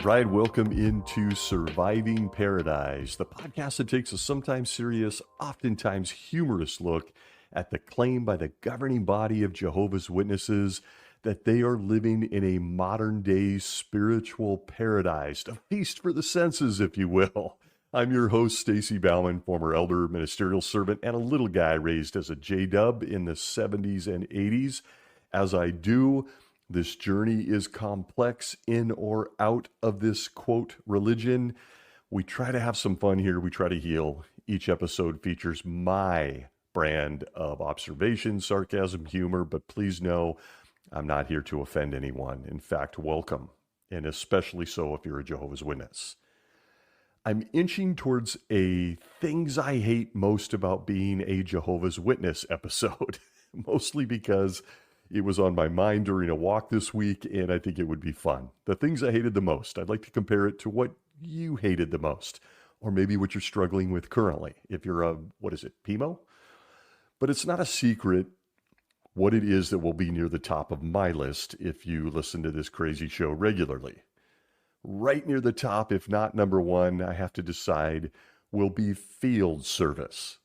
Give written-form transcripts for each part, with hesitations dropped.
right, welcome into Surviving Paradise, the podcast that takes a sometimes serious, oftentimes humorous look at the claim by the governing body of Jehovah's Witnesses that they are living in a modern-day spiritual paradise, a feast for the senses, if you will. I'm your host, Stacy Bauman, former elder, ministerial servant, and a little guy raised as a J-dub in the 70s and 80s. As I do, this journey is complex in or out of this, quote, religion. We try to have some fun here. We try to heal. Each episode features my brand of observation, sarcasm, humor, but please know I'm not here to offend anyone. In fact, welcome, and especially so if you're a Jehovah's Witness. I'm inching towards a things I hate most about being a Jehovah's Witness episode, mostly because it was on my mind during a walk this week, and I think it would be fun. The things I hated the most, I'd like to compare it to what you hated the most, or maybe what you're struggling with currently, if you're a, PMO? But it's not a secret what it is that will be near the top of my list if you listen to this crazy show regularly. Right near the top, if not number one, I have to decide, will be field service.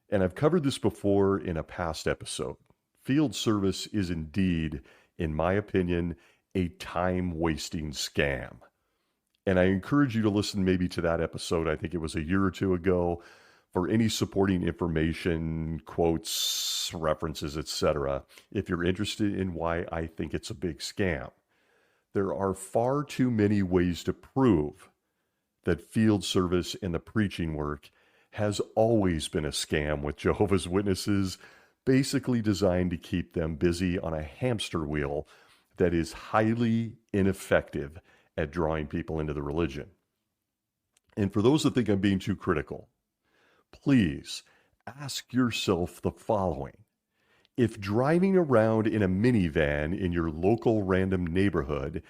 And I've covered this before in a past episode. Field service is indeed, in my opinion, a time-wasting scam. And I encourage you to listen maybe to that episode, I think it was a year or two ago, for any supporting information, quotes, references, etc., if you're interested in why I think it's a big scam. There are far too many ways to prove that field service and the preaching work has always been a scam with Jehovah's Witnesses, basically designed to keep them busy on a hamster wheel that is highly ineffective at drawing people into the religion. And for those that think I'm being too critical, please ask yourself the following. If driving around in a minivan in your local random neighborhood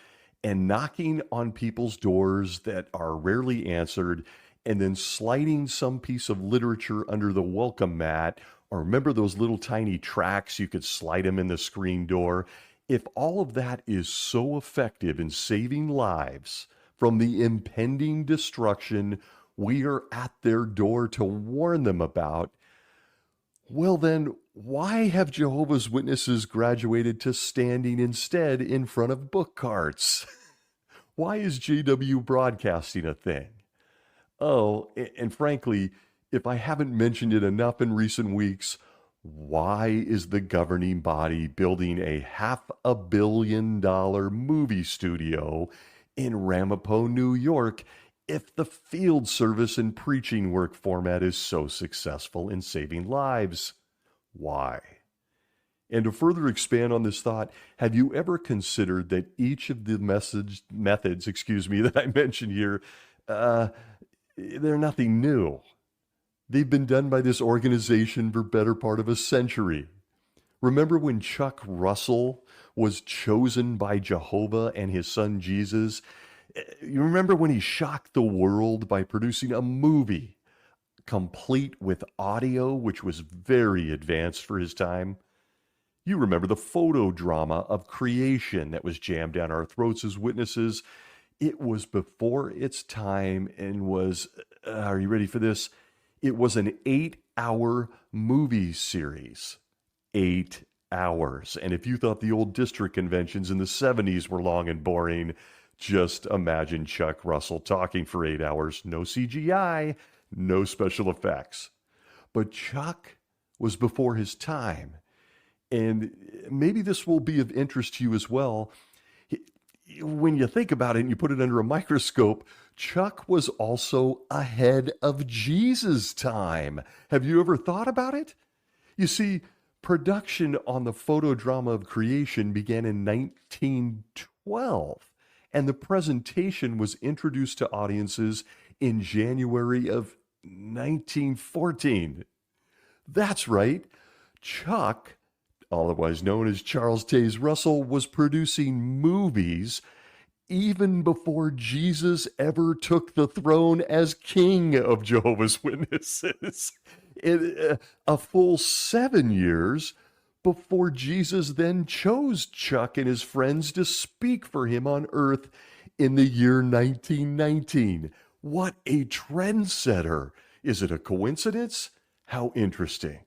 and knocking on people's doors that are rarely answered and then sliding some piece of literature under the welcome mat, or remember those little tiny tracks, you could slide them in the screen door. If all of that is so effective in saving lives from the impending destruction we are at their door to warn them about, well then, why have Jehovah's Witnesses graduated to standing instead in front of book carts? Why is JW broadcasting a thing? Oh, and frankly, if I haven't mentioned it enough in recent weeks, why is the governing body building a $500 million movie studio in Ramapo, New York, if the field service and preaching work format is so successful in saving lives? Why? And to further expand on this thought, have you ever considered that each of the methods that I mentioned here, they're nothing new. They've been done by this organization for better part of a century. Remember when Chuck Russell was chosen by Jehovah and his son Jesus? You remember when he shocked the world by producing a movie complete with audio, which was very advanced for his time? You remember the photo drama of creation that was jammed down our throats as witnesses. It was before its time and was, are you ready for this? It was an 8-hour movie series. 8 hours. And if you thought the old district conventions in the 70s were long and boring, just imagine Chuck Russell talking for 8 hours. No CGI, no special effects. But Chuck was before his time. And maybe this will be of interest to you as well. When you think about it and you put it under a microscope, Chuck was also ahead of Jesus' time. Have you ever thought about it? You see, production on the photo drama of creation began in 1912, and the presentation was introduced to audiences in January of 1914. That's right. Chuck, otherwise known as Charles Taze Russell, was producing movies even before Jesus ever took the throne as king of Jehovah's Witnesses. A full 7 years before Jesus then chose Chuck and his friends to speak for him on earth in the year 1919. What a trendsetter! Is it a coincidence? How interesting.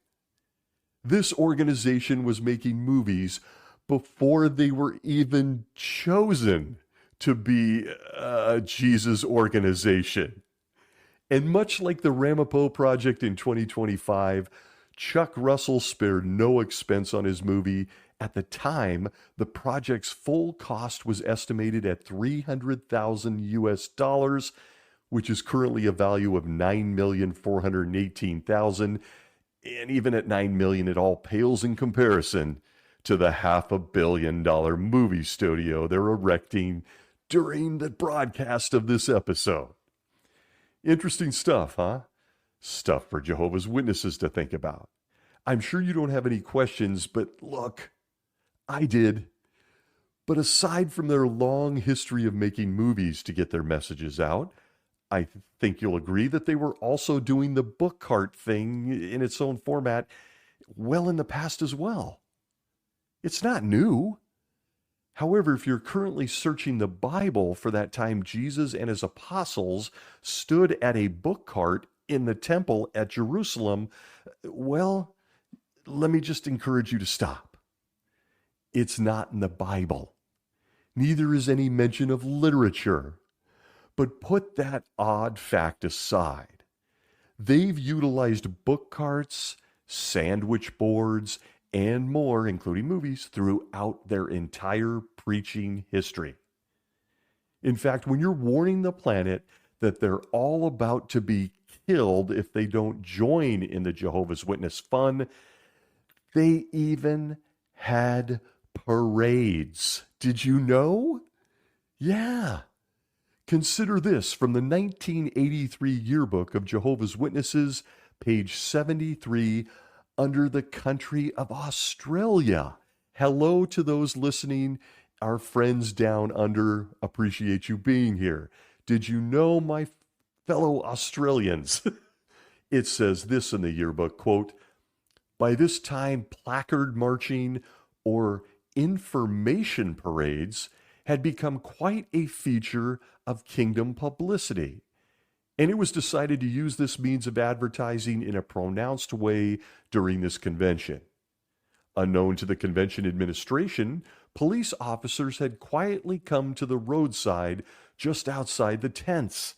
This organization was making movies before they were even chosen to be a Jesus organization. And much like the Ramapo Project in 2025, Chuck Russell spared no expense on his movie. At the time, the project's full cost was estimated at 300,000 US dollars, which is currently a value of 9,418,000. And even at 9 million, it all pales in comparison to the $500 million movie studio they're erecting during the broadcast of this episode. Interesting stuff, huh? Stuff for Jehovah's Witnesses to think about. I'm sure you don't have any questions, but look, I did. But aside from their long history of making movies to get their messages out, I think you'll agree that they were also doing the book cart thing in its own format well in the past as well. It's not new. However, if you're currently searching the Bible for that time Jesus and his apostles stood at a book cart in the temple at Jerusalem, well, let me just encourage you to stop. It's not in the Bible. Neither is any mention of literature. But put that odd fact aside. They've utilized book carts, sandwich boards, and more, including movies, throughout their entire preaching history. In fact, when you're warning the planet that they're all about to be killed if they don't join in the Jehovah's Witness fun, they even had parades. Did you know? Yeah. Consider this from the 1983 yearbook of Jehovah's Witnesses, page 73, under the country of Australia. Hello to those listening, our friends down under. Appreciate you being here. Did you know, my fellow Australians? It says this in the yearbook, quote, by this time placard marching or information parades had become quite a feature of kingdom publicity. And it was decided to use this means of advertising in a pronounced way during this convention. Unknown to the convention administration, police officers had quietly come to the roadside just outside the tents.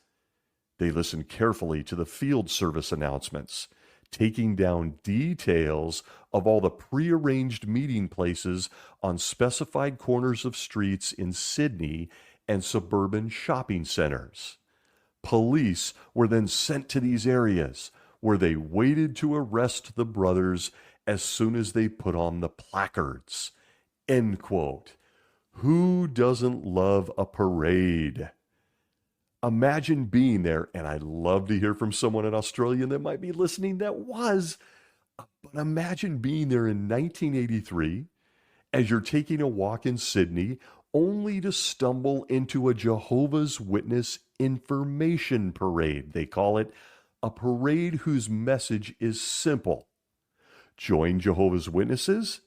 They listened carefully to the field service announcements, taking down details of all the prearranged meeting places on specified corners of streets in Sydney and suburban shopping centers. Police were then sent to these areas, where they waited to arrest the brothers as soon as they put on the placards. End quote. Who doesn't love a parade? Imagine being there, and I'd love to hear from someone in Australia that might be listening that was, but imagine being there in 1983 as you're taking a walk in Sydney, only to stumble into a Jehovah's Witness information parade. They call it a parade whose message is simple. Join Jehovah's Witnesses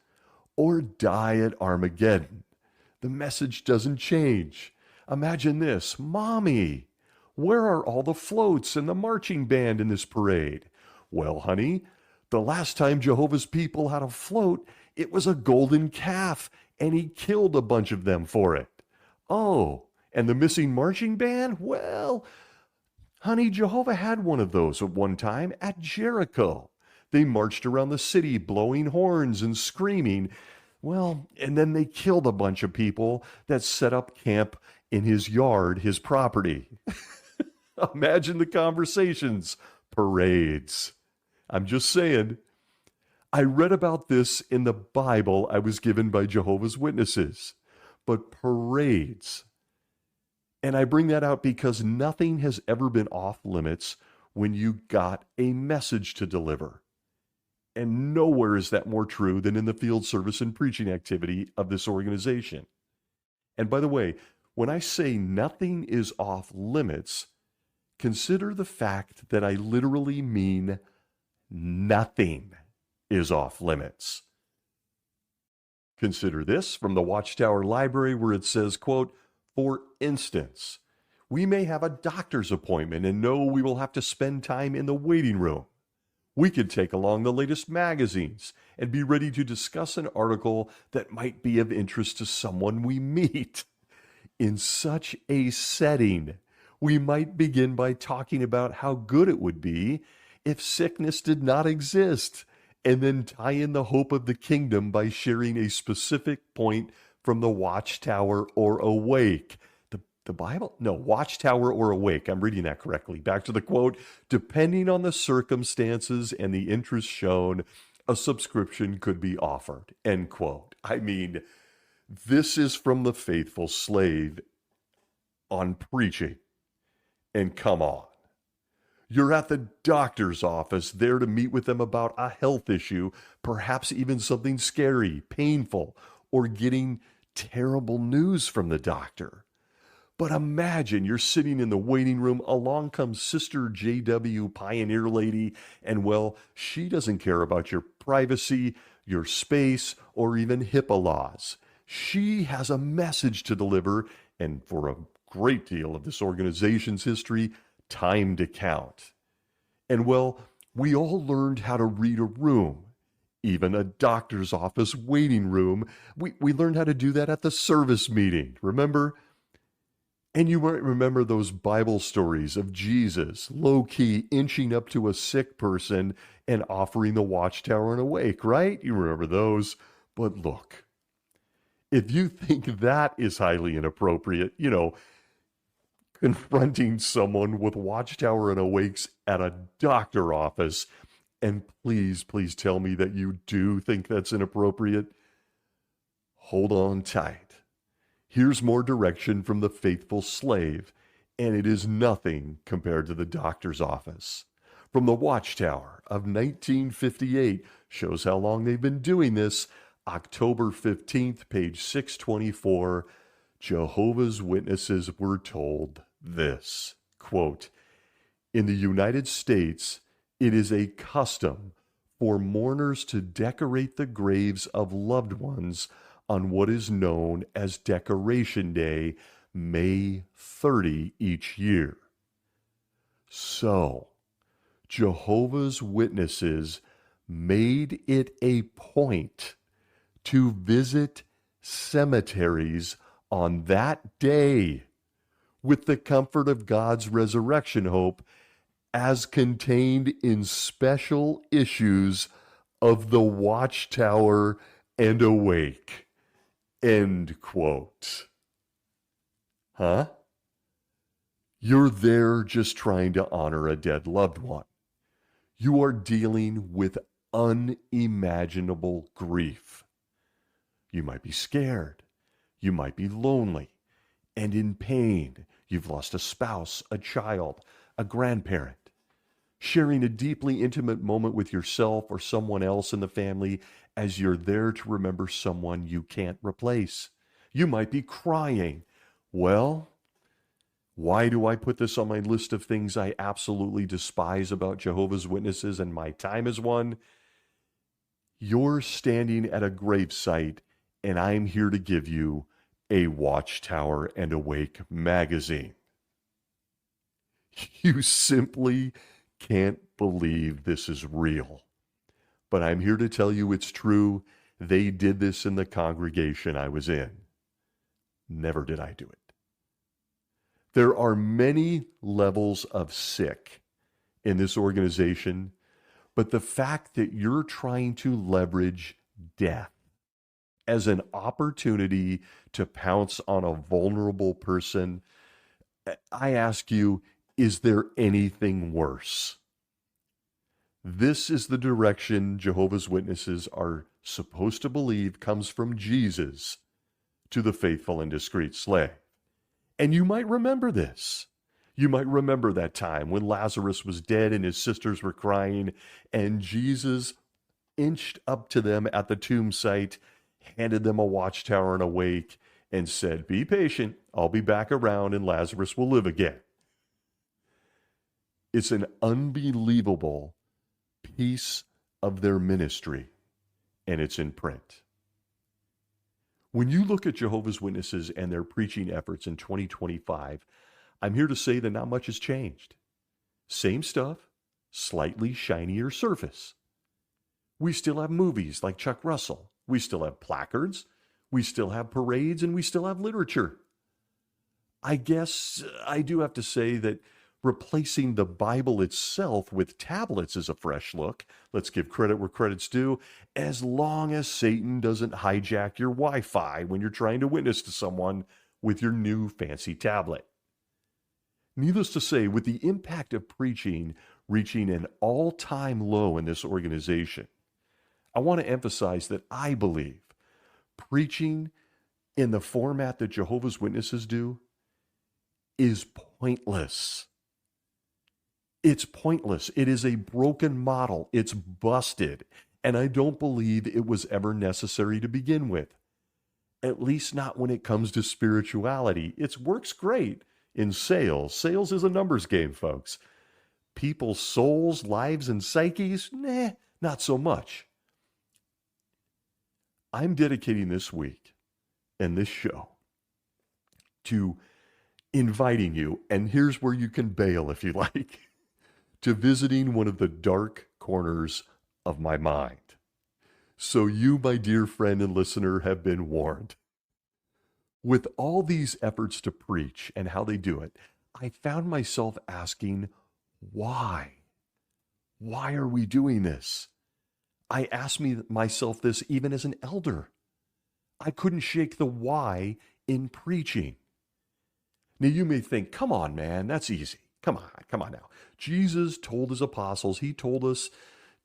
or die at Armageddon. The message doesn't change. Imagine this. Mommy, where are all the floats and the marching band in this parade? Well, honey, the last time Jehovah's people had a float, it was a golden calf, and he killed a bunch of them for it. Oh, and the missing marching band? Well, honey, Jehovah had one of those at one time at Jericho. They marched around the city blowing horns and screaming. Well, and then they killed a bunch of people that set up camp in his yard, his property. Imagine the conversations, parades. I'm just saying. I read about this in the Bible I was given by Jehovah's Witnesses. But parades. And I bring that out because nothing has ever been off limits when you got a message to deliver. And nowhere is that more true than in the field service and preaching activity of this organization. And by the way, when I say nothing is off limits, consider the fact that I literally mean nothing is off limits. Consider this from the Watchtower Library, where it says, quote, For instance, we may have a doctor's appointment and know we will have to spend time in the waiting room. We could take along the latest magazines and be ready to discuss an article that might be of interest to someone we meet. In such a setting, we might begin by talking about how good it would be if sickness did not exist, and then tie in the hope of the kingdom by sharing a specific point from the Watchtower or Awake. The Bible? No, Watchtower or Awake. I'm reading that correctly. Back to the quote. Depending on the circumstances and the interest shown, a subscription could be offered. End quote. I mean, this is from the faithful slave on preaching. And come on. You're at the doctor's office there to meet with them about a health issue, perhaps even something scary, painful, or getting terrible news from the doctor. But imagine you're sitting in the waiting room, along comes Sister JW Pioneer Lady, and well, she doesn't care about your privacy, your space, or even HIPAA laws. She has a message to deliver, and for a great deal of this organization's history, time to count. And well, we all learned how to read a room, even a doctor's office waiting room. We learned how to do that at the service meeting, remember? And you might remember those Bible stories of Jesus low-key inching up to a sick person and offering the Watchtower and Awake, right? You remember those. But look, if you think that is highly inappropriate, confronting someone with Watchtower and Awakes at a doctor office, and please tell me that you do think that's inappropriate, hold on tight. Here's more direction from the faithful slave, and it is nothing compared to the doctor's office. From the Watchtower of 1958, shows how long they've been doing this, October 15th, page 624, Jehovah's Witnesses were told this, quote, in the United States, it is a custom for mourners to decorate the graves of loved ones on what is known as Decoration Day, May 30 each year. So, Jehovah's Witnesses made it a point to visit cemeteries on that day with the comfort of God's resurrection hope as contained in special issues of the Watchtower and Awake. End quote. Huh? You're there just trying to honor a dead loved one. You are dealing with unimaginable grief. You might be scared. You might be lonely and in pain. You've lost a spouse, a child, a grandparent. Sharing a deeply intimate moment with yourself or someone else in the family as you're there to remember someone you can't replace. You might be crying. Well, why do I put this on my list of things I absolutely despise about Jehovah's Witnesses, and my time is one? You're standing at a gravesite, and I'm here to give you a Watchtower and Awake magazine. You simply can't believe this is real. But I'm here to tell you it's true. They did this in the congregation I was in. Never did I do it. There are many levels of sick in this organization, but the fact that you're trying to leverage death as an opportunity to pounce on a vulnerable person, I ask you, is there anything worse? This is the direction Jehovah's Witnesses are supposed to believe comes from Jesus to the faithful and discreet slave. And you might remember this. You might remember that time when Lazarus was dead and his sisters were crying, and Jesus inched up to them at the tomb site, handed them a Watchtower and Awake, and said, "Be patient, I'll be back around and Lazarus will live again." It's an unbelievable piece of their ministry, and it's in print. When you look at Jehovah's Witnesses and their preaching efforts in 2025, I'm here to say that not much has changed. Same stuff, slightly shinier surface. We still have movies like Chuck Russell. We still have placards. We still have parades, and we still have literature. I guess I do have to say that replacing the Bible itself with tablets is a fresh look. Let's give credit where credit's due, as long as Satan doesn't hijack your Wi-Fi when you're trying to witness to someone with your new fancy tablet. Needless to say, with the impact of preaching reaching an all-time low in this organization, I want to emphasize that I believe preaching in the format that Jehovah's Witnesses do is pointless. It's pointless. It is a broken model. It's busted. And I don't believe it was ever necessary to begin with. At least not when it comes to spirituality. It works great in sales. Sales is a numbers game, folks. People's souls, lives, and psyches? Not so much. I'm dedicating this week and this show to inviting you, and here's where you can bail if you like, to visiting one of the dark corners of my mind. So you, my dear friend and listener, have been warned. With all these efforts to preach and how they do it, I found myself asking, why? Why are we doing this? I asked myself this even as an elder. I couldn't shake the why in preaching. Now you may think, come on, man, that's easy. Come on now. Jesus told his apostles, he told us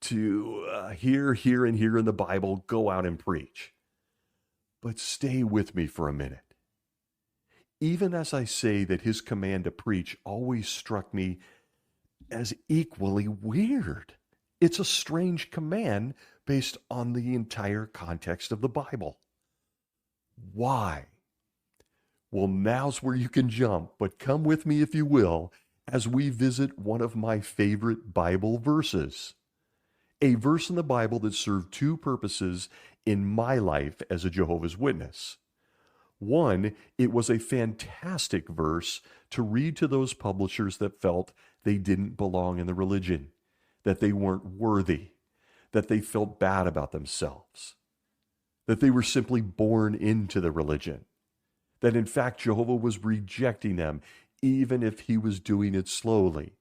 to here, and here in the Bible, go out and preach. But stay with me for a minute. Even as I say that his command to preach always struck me as equally weird. It's a strange command based on the entire context of the Bible. Why? Well, now's where you can jump, but come with me if you will, as we visit one of my favorite Bible verses. A verse in the Bible that served two purposes in my life as a Jehovah's Witness. One, it was a fantastic verse to read to those publishers that felt they didn't belong in the religion, that they weren't worthy, that they felt bad about themselves, that they were simply born into the religion, that in fact Jehovah was rejecting them, even if he was doing it slowly.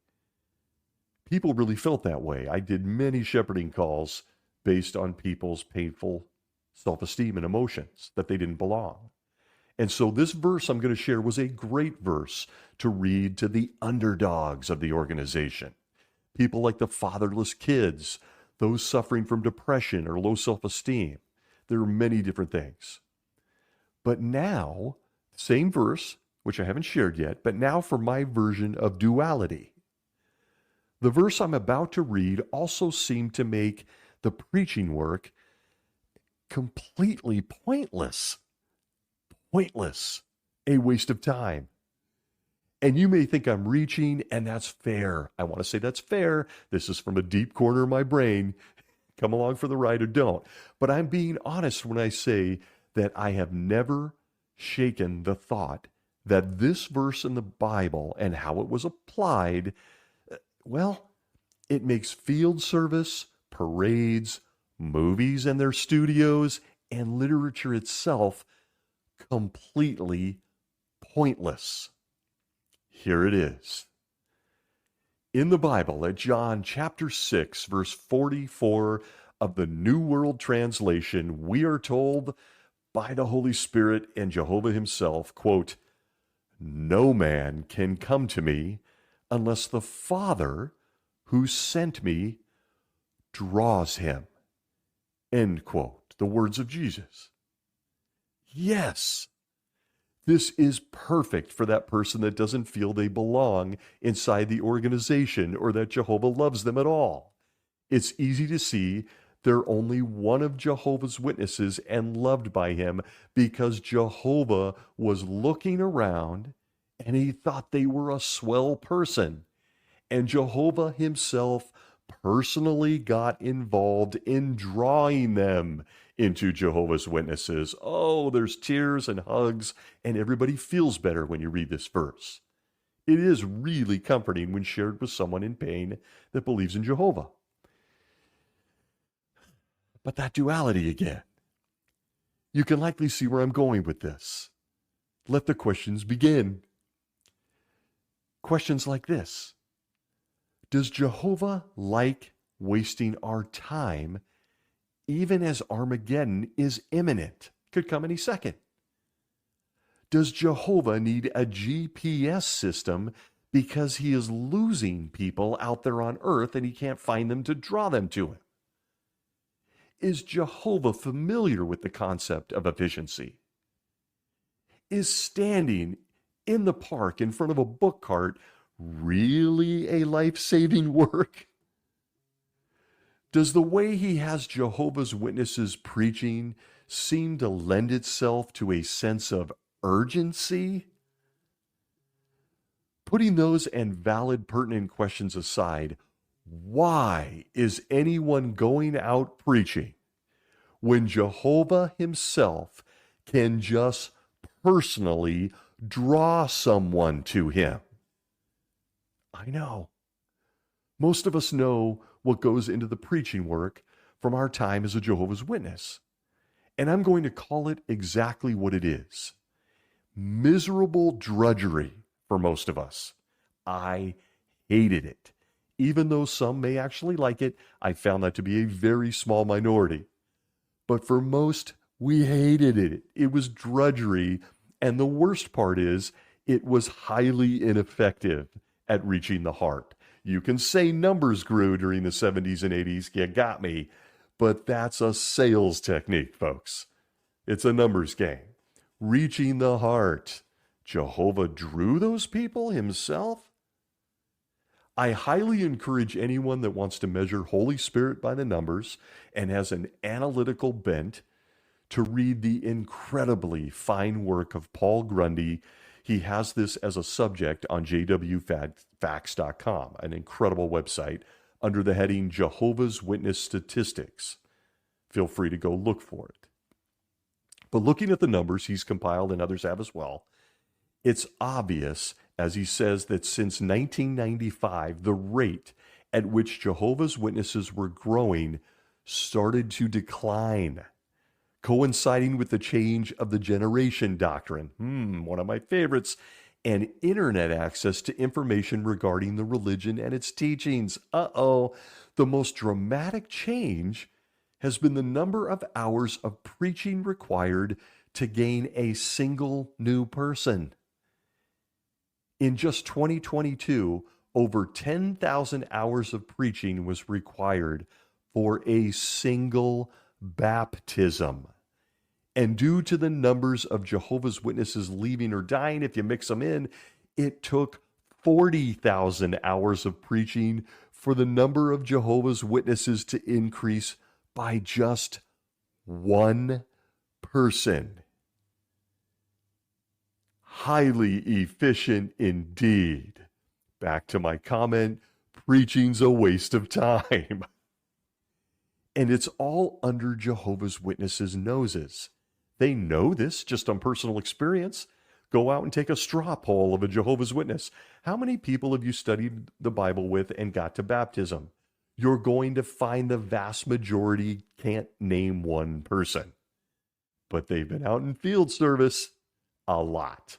People really felt that way. I did many shepherding calls based on people's painful self-esteem and emotions, that they didn't belong. And so this verse I'm going to share was a great verse to read to the underdogs of the organization. People like the fatherless kids, those suffering from depression or low self-esteem. There are many different things. But now, same verse, which I haven't shared yet, but now for my version of duality. The verse I'm about to read also seemed to make the preaching work completely pointless. Pointless. A waste of time. And you may think I'm reaching, and that's fair. I want to say that's fair. This is from a deep corner of my brain. Come along for the ride or don't. But I'm being honest when I say that I have never shaken the thought that this verse in the Bible and how it was applied, well, it makes field service, parades, movies and their studios, and literature itself completely pointless. Here it is. In the Bible, at John chapter 6, verse 44 of the New World Translation, we are told by the Holy Spirit and Jehovah himself, quote, "No man can come to me unless the Father who sent me draws him." End quote. The words of Jesus. Yes, this is perfect for that person that doesn't feel they belong inside the organization or that Jehovah loves them at all. It's easy to see they're only one of Jehovah's Witnesses and loved by him because Jehovah was looking around and he thought they were a swell person. And Jehovah himself personally got involved in drawing them into Jehovah's Witnesses. Oh, there's tears and hugs, and everybody feels better when you read this verse. It is really comforting when shared with someone in pain that believes in Jehovah. But that duality again. You can likely see where I'm going with this. Let the questions begin. Questions like this. Does Jehovah like wasting our time even as Armageddon is imminent? Could come any second. Does Jehovah need a GPS system because he is losing people out there on earth and he can't find them to draw them to him? Is Jehovah familiar with the concept of efficiency? Is standing in the park in front of a book cart really a life-saving work? Does the way he has Jehovah's Witnesses preaching seem to lend itself to a sense of urgency? Putting those and valid, pertinent questions aside, why is anyone going out preaching when Jehovah himself can just personally draw someone to him? I know. Most of us know what goes into the preaching work from our time as a Jehovah's Witness. And I'm going to call it exactly what it is. Miserable drudgery for most of us. I hated it. Even though some may actually like it, I found that to be a very small minority. But for most, we hated it. It was drudgery. And the worst part is, it was highly ineffective at reaching the heart. You can say numbers grew during the 70s and 80s. You got me. But that's a sales technique, folks. It's a numbers game. Reaching the heart. Jehovah drew those people himself? I highly encourage anyone that wants to measure Holy Spirit by the numbers and has an analytical bent to read the incredibly fine work of Paul Grundy. He has this as a subject on jwfacts.com, an incredible website, under the heading Jehovah's Witness Statistics. Feel free to go look for it. But looking at the numbers he's compiled, and others have as well, it's obvious, as he says, that since 1995, the rate at which Jehovah's Witnesses were growing started to decline, coinciding with the change of the generation doctrine, one of my favorites, and internet access to information regarding the religion and its teachings. The most dramatic change has been the number of hours of preaching required to gain a single new person. In just 2022, over 10,000 hours of preaching was required for a single baptism. And due to the numbers of Jehovah's Witnesses leaving or dying, if you mix them in, it took 40,000 hours of preaching for the number of Jehovah's Witnesses to increase by just one person. Highly efficient indeed. Back to my comment, preaching's a waste of time. And it's all under Jehovah's Witnesses' noses. They know this just on personal experience. Go out and take a straw poll of a Jehovah's Witness. How many people have you studied the Bible with and got to baptism? You're going to find the vast majority can't name one person. But they've been out in field service a lot.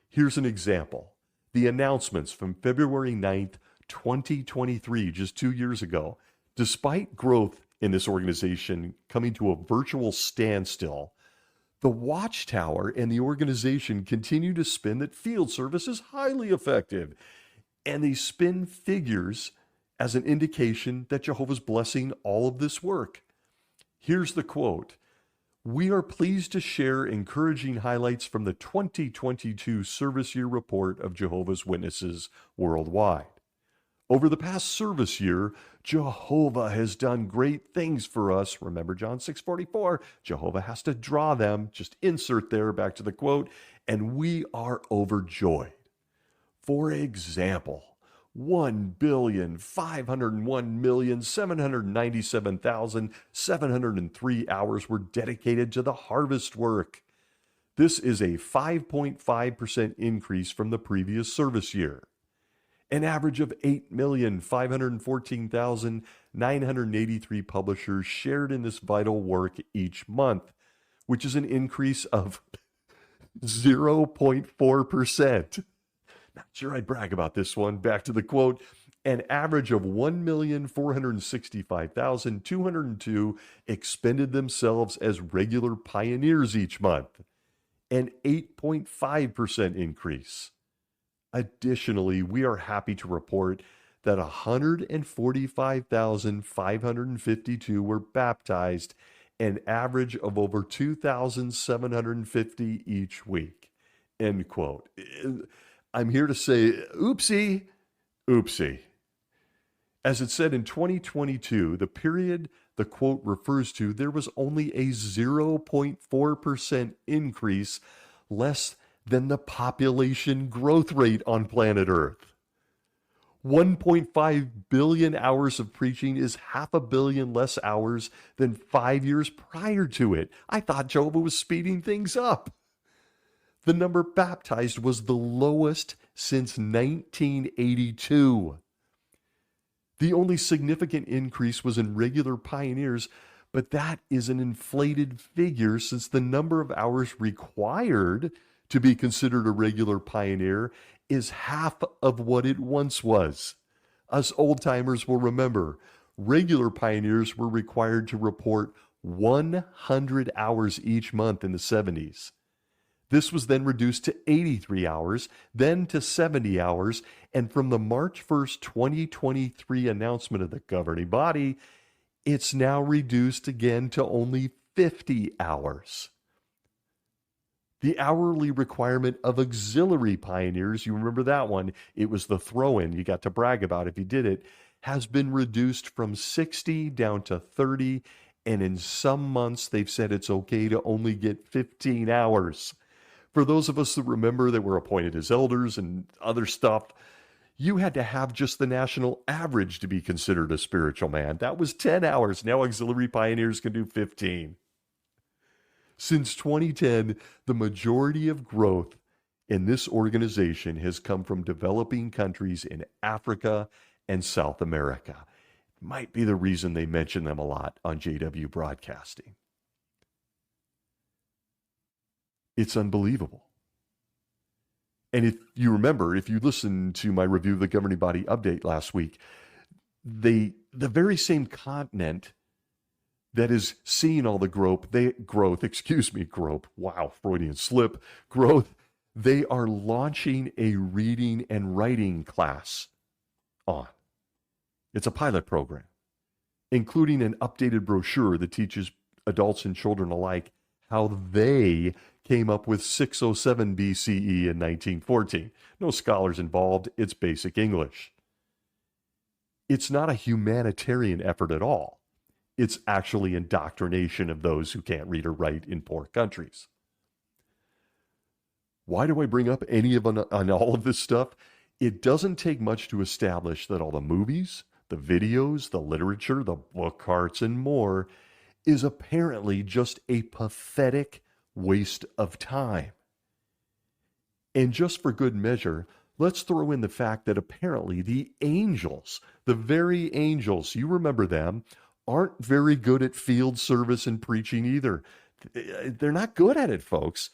Here's an example. The announcements from February 9th, 2023, just 2 years ago. Despite growth in this organization coming to a virtual standstill, the Watchtower and the organization continue to spin that field service is highly effective. And they spin figures as an indication that Jehovah's blessing all of this work. Here's the quote. We are pleased to share encouraging highlights from the 2022 service year report of Jehovah's Witnesses worldwide. Over the past service year, Jehovah has done great things for us. Remember John 6:44, Jehovah has to draw them. Just insert there, back to the quote, and we are overjoyed. For example, 1,501,797,703 hours were dedicated to the harvest work. This is a 5.5% increase from the previous service year. An average of 8,514,983 publishers shared in this vital work each month, which is an increase of 0.4%. Not sure I'd brag about this one. Back to the quote. An average of 1,465,202 expended themselves as regular pioneers each month, an 8.5% increase. Additionally, we are happy to report that 145,552 were baptized, an average of over 2,750 each week. End quote. I'm here to say, oopsie, oopsie. As it said in 2022, the period the quote refers to, there was only a 0.4% increase, less than the population growth rate on planet Earth. 1.5 billion hours of preaching is 500 million less hours than 5 years prior to it. I thought Jehovah was speeding things up. The number baptized was the lowest since 1982. The only significant increase was in regular pioneers, but that is an inflated figure since the number of hours required to be considered a regular pioneer is half of what it once was. Us old-timers will remember, regular pioneers were required to report 100 hours each month in the 70s. This was then reduced to 83 hours, then to 70 hours, and from the March 1st, 2023 announcement of the governing body, it's now reduced again to only 50 hours. The hourly requirement of auxiliary pioneers, you remember that one, it was the throw-in you got to brag about if you did it, has been reduced from 60 down to 30, and in some months they've said it's okay to only get 15 hours. For those of us that remember that were appointed as elders and other stuff, you had to have just the national average to be considered a spiritual man. That was 10 hours. Now auxiliary pioneers can do 15. Since 2010, the majority of growth in this organization has come from developing countries in Africa and South America. Might be the reason they mention them a lot on JW Broadcasting. It's unbelievable. And if you remember, if you listened to my review of the governing body update last week, the very same continent that is seeing all the growth, wow, Freudian slip, growth, they are launching a reading and writing class on. It's a pilot program, including an updated brochure that teaches adults and children alike how they came up with 607 BCE in 1914. No scholars involved, it's basic English. It's not a humanitarian effort at all. It's actually indoctrination of those who can't read or write in poor countries. Why do I bring up any of on all of this stuff? It doesn't take much to establish that all the movies, the videos, the literature, the book arts, and more is apparently just a pathetic waste of time. And just for good measure, let's throw in the fact that apparently the angels, the very angels, you remember them, aren't very good at field service and preaching either. They're not good at it, folks.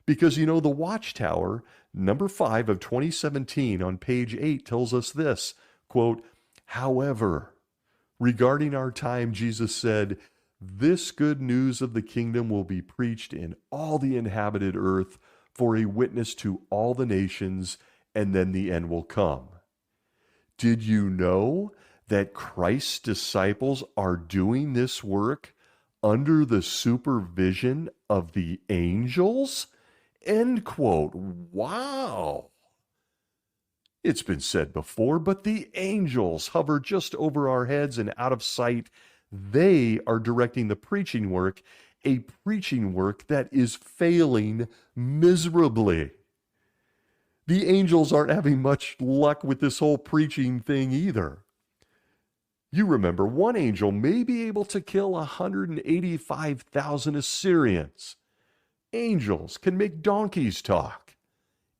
Because, you know, the Watchtower, number 5 of 2017 on page 8 tells us this, quote, however, regarding our time, Jesus said, this good news of the kingdom will be preached in all the inhabited earth for a witness to all the nations, and then the end will come. Did you know that Christ's disciples are doing this work under the supervision of the angels? End quote. Wow. It's been said before, but the angels hover just over our heads and out of sight. They are directing the preaching work, a preaching work that is failing miserably. The angels aren't having much luck with this whole preaching thing either. You remember, one angel may be able to kill 185,000 Assyrians. Angels can make donkeys talk.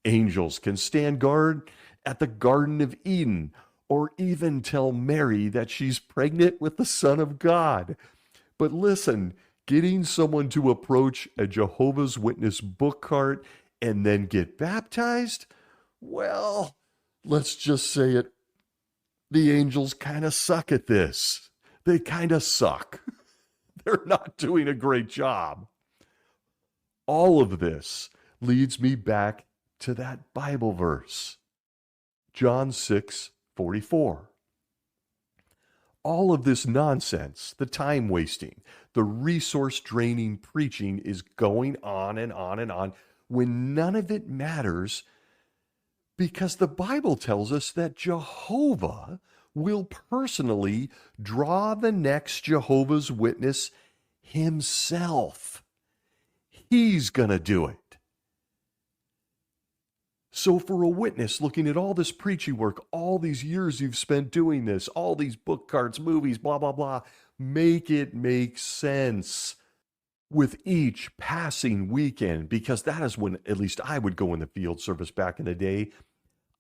Angels can stand guard at the Garden of Eden, or even tell Mary that she's pregnant with the Son of God. But listen, getting someone to approach a Jehovah's Witness book cart and then get baptized, well, let's just say it. The angels kind of suck at this. They kind of suck. They're not doing a great job. All of this leads me back to that Bible verse, John 6:44. All of this nonsense, the time wasting, the resource draining preaching is going on and on and on when none of it matters, because the Bible tells us that Jehovah will personally draw the next Jehovah's Witness himself. He's going to do it. So for a witness looking at all this preaching work, all these years you've spent doing this, all these book carts, movies, blah, blah, blah, make it make sense with each passing weekend, because that is when at least I would go in the field service back in the day.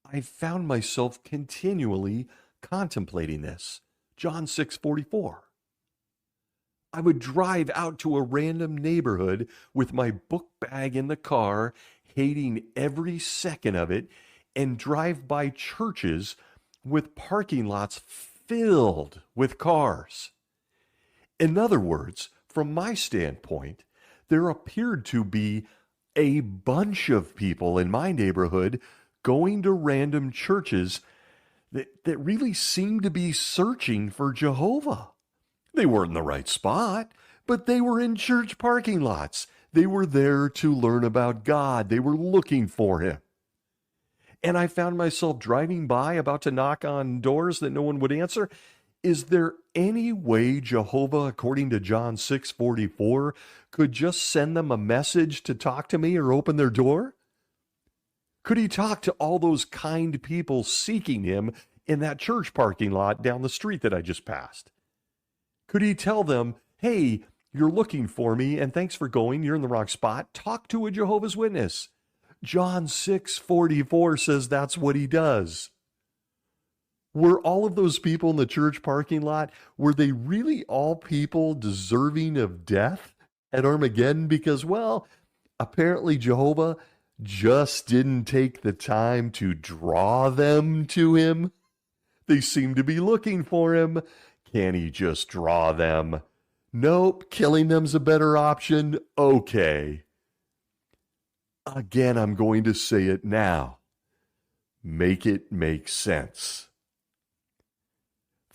I found myself continually contemplating this. John 6:44. I would drive out to a random neighborhood with my book bag in the car, hating every second of it, and drive by churches with parking lots filled with cars. In other words, from my standpoint, there appeared to be a bunch of people in my neighborhood going to random churches that really seemed to be searching for Jehovah. They weren't in the right spot, but they were in church parking lots. They were there to learn about God. They were looking for him. And I found myself driving by, about to knock on doors that no one would answer. Is there any way Jehovah, according to John 6:44, could just send them a message to talk to me or open their door? Could he talk to all those kind people seeking him in that church parking lot down the street that I just passed? Could he tell them, hey, you're looking for me, and thanks for going, you're in the wrong spot. Talk to a Jehovah's Witness. John 6:44 says that's what he does. Were all of those people in the church parking lot, were they really all people deserving of death at Armageddon? Because, well, apparently Jehovah just didn't take the time to draw them to him. They seem to be looking for him. Can he just draw them? Nope, killing them's a better option. Okay. Again, I'm going to say it now. Make it make sense.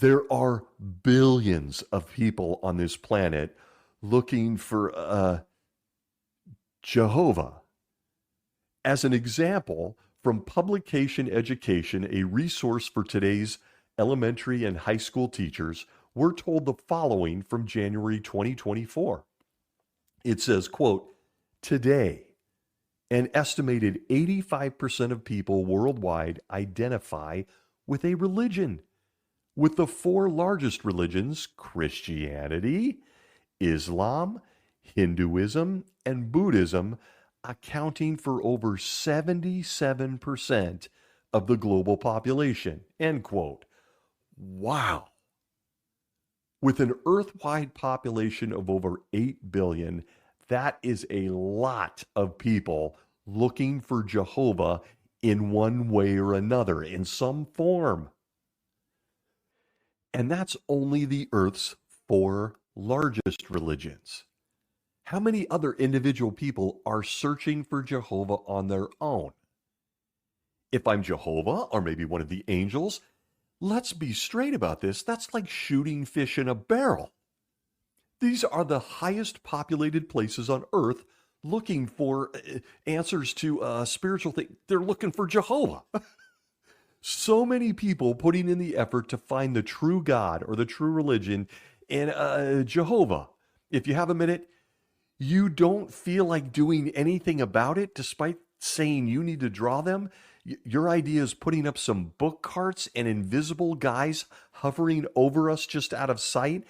There are billions of people on this planet looking for Jehovah. As an example, from Publication Education, a resource for today's elementary and high school teachers, we're told the following from January 2024. It says, quote, today, an estimated 85% of people worldwide identify with a religion, with the four largest religions, Christianity, Islam, Hinduism, and Buddhism, accounting for over 77% of the global population, end quote. Wow. With an Earth-wide population of over 8 billion, that is a lot of people looking for Jehovah in one way or another, in some form. And that's only the Earth's four largest religions. How many other individual people are searching for Jehovah on their own? If I'm Jehovah, or maybe one of the angels, let's be straight about this. That's like shooting fish in a barrel. These are the highest populated places on earth looking for answers to spiritual things. They're looking for Jehovah. So many people putting in the effort to find the true God or the true religion in Jehovah. If you have a minute, you don't feel like doing anything about it, despite saying you need to draw them. Your idea is putting up some book carts and invisible guys hovering over us just out of sight?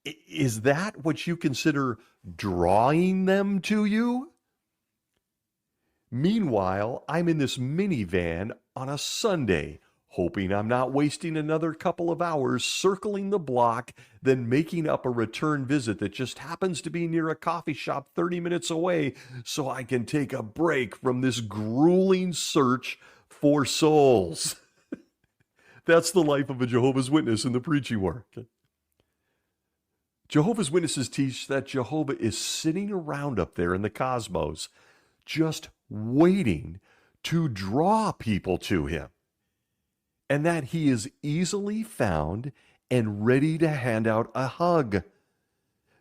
Is that what you consider drawing them to you? Meanwhile, I'm in this minivan on a Sunday, hoping I'm not wasting another couple of hours circling the block, then making up a return visit that just happens to be near a coffee shop 30 minutes away so I can take a break from this grueling search for souls. That's the life of a Jehovah's Witness in the preaching work. Jehovah's Witnesses teach that Jehovah is sitting around up there in the cosmos, just waiting to draw people to him, and that he is easily found and ready to hand out a hug.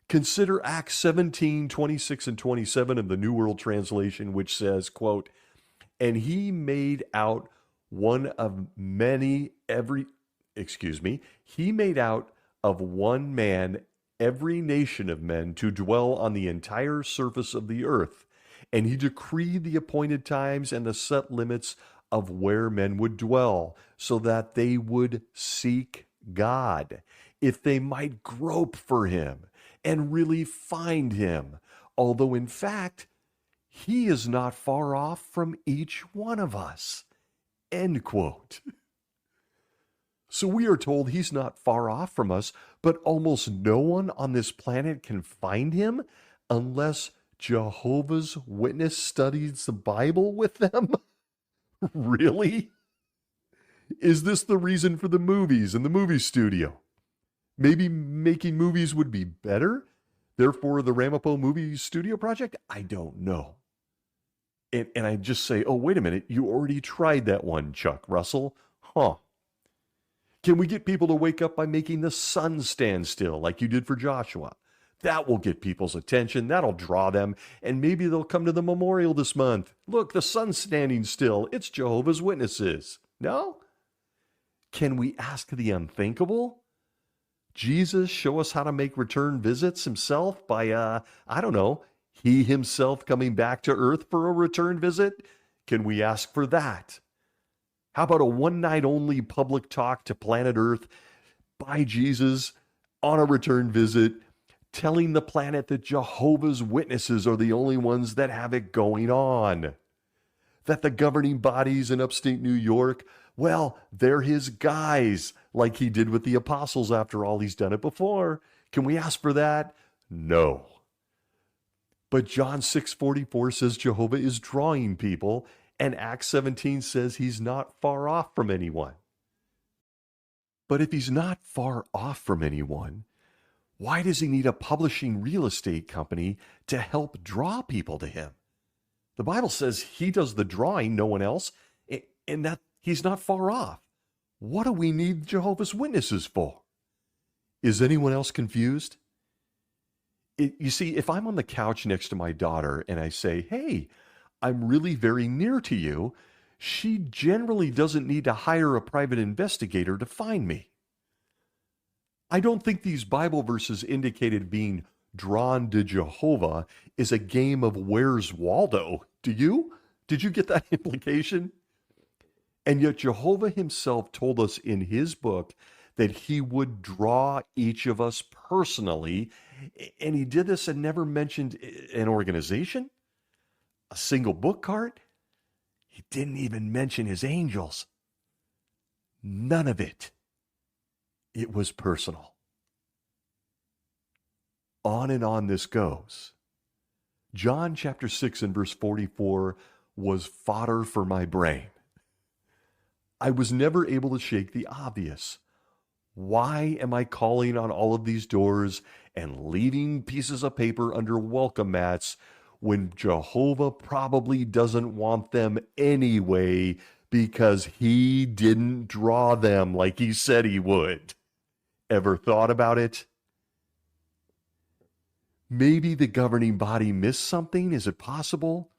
Consider Acts 17, 26 and 27 of the New World Translation, which says, quote, and he made out he made out of one man every nation of men to dwell on the entire surface of the earth. And he decreed the appointed times and the set limits of where men would dwell, so that they would seek God, if they might grope for him and really find him, although in fact, he is not far off from each one of us. End quote. So we are told he's not far off from us, but almost no one on this planet can find him unless Jehovah's Witness studies the Bible with them? Really? Is this the reason for the movies and the movie studio? Maybe making movies would be better? Therefore, the Ramapo Movie Studio Project? I don't know. And I just say, oh, wait a minute, you already tried that one, Chuck Russell. Huh. Can we get people to wake up by making the sun stand still like you did for Joshua? That will get people's attention. That'll draw them. And maybe they'll come to the memorial this month. Look, the sun's standing still. It's Jehovah's Witnesses. No? Can we ask the unthinkable? Jesus show us how to make return visits himself by, he himself coming back to earth for a return visit? Can we ask for that? How about a one-night-only public talk to planet Earth by Jesus on a return visit, telling the planet that Jehovah's Witnesses are the only ones that have it going on? That the governing bodies in upstate New York, well, they're his guys, like he did with the apostles after all. He's done it before. Can we ask for that? No. But John 6:44 says Jehovah is drawing people, and Acts 17 says he's not far off from anyone. But if he's not far off from anyone, why does he need a publishing real estate company to help draw people to him? The Bible says he does the drawing, no one else, and that he's not far off. What do we need Jehovah's Witnesses for? Is anyone else confused? You see, if I'm on the couch next to my daughter and I say, hey, I'm really very near to you, she generally doesn't need to hire a private investigator to find me. I don't think these Bible verses indicated being drawn to Jehovah is a game of Where's Waldo. Do you? Did you get that implication? And yet Jehovah himself told us in his book that he would draw each of us personally, and he did this and never mentioned an organization, a single book cart. He didn't even mention his angels. None of it. It was personal. On and on this goes. John chapter 6 and verse 44 was fodder for my brain. I was never able to shake the obvious. Why am I calling on all of these doors and leaving pieces of paper under welcome mats when Jehovah probably doesn't want them anyway because he didn't draw them like he said he would? Ever thought about it? Maybe the governing body missed something. Is it possible?